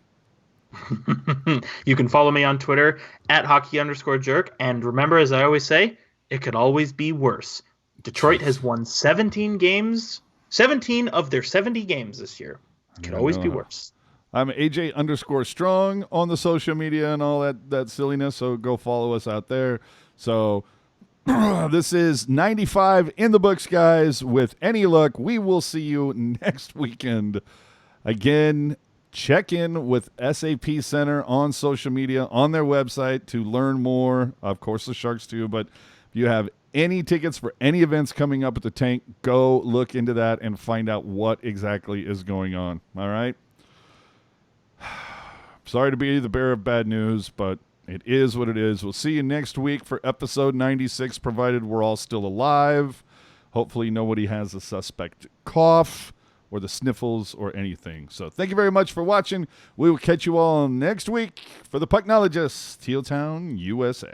You can follow me on Twitter at hockey_jerk. And remember, as I always say, it could always be worse. Detroit has won 17 of their 70 games this year. It could always be worse. I'm AJ_strong on the social media and all that silliness, so go follow us out there. So this is 95 in the books, guys. With any luck, we will see you next weekend. Again, check in with SAP Center on social media, on their website to learn more. Of course, the Sharks too, but if you have any tickets for any events coming up at the tank, go look into that and find out what exactly is going on. All right? Sorry to be the bearer of bad news, but it is what it is. We'll see you next week for episode 96, provided we're all still alive. Hopefully nobody has a suspect cough or the sniffles or anything. So thank you very much for watching. We will catch you all next week for the Pucknologists, Teal Town, USA.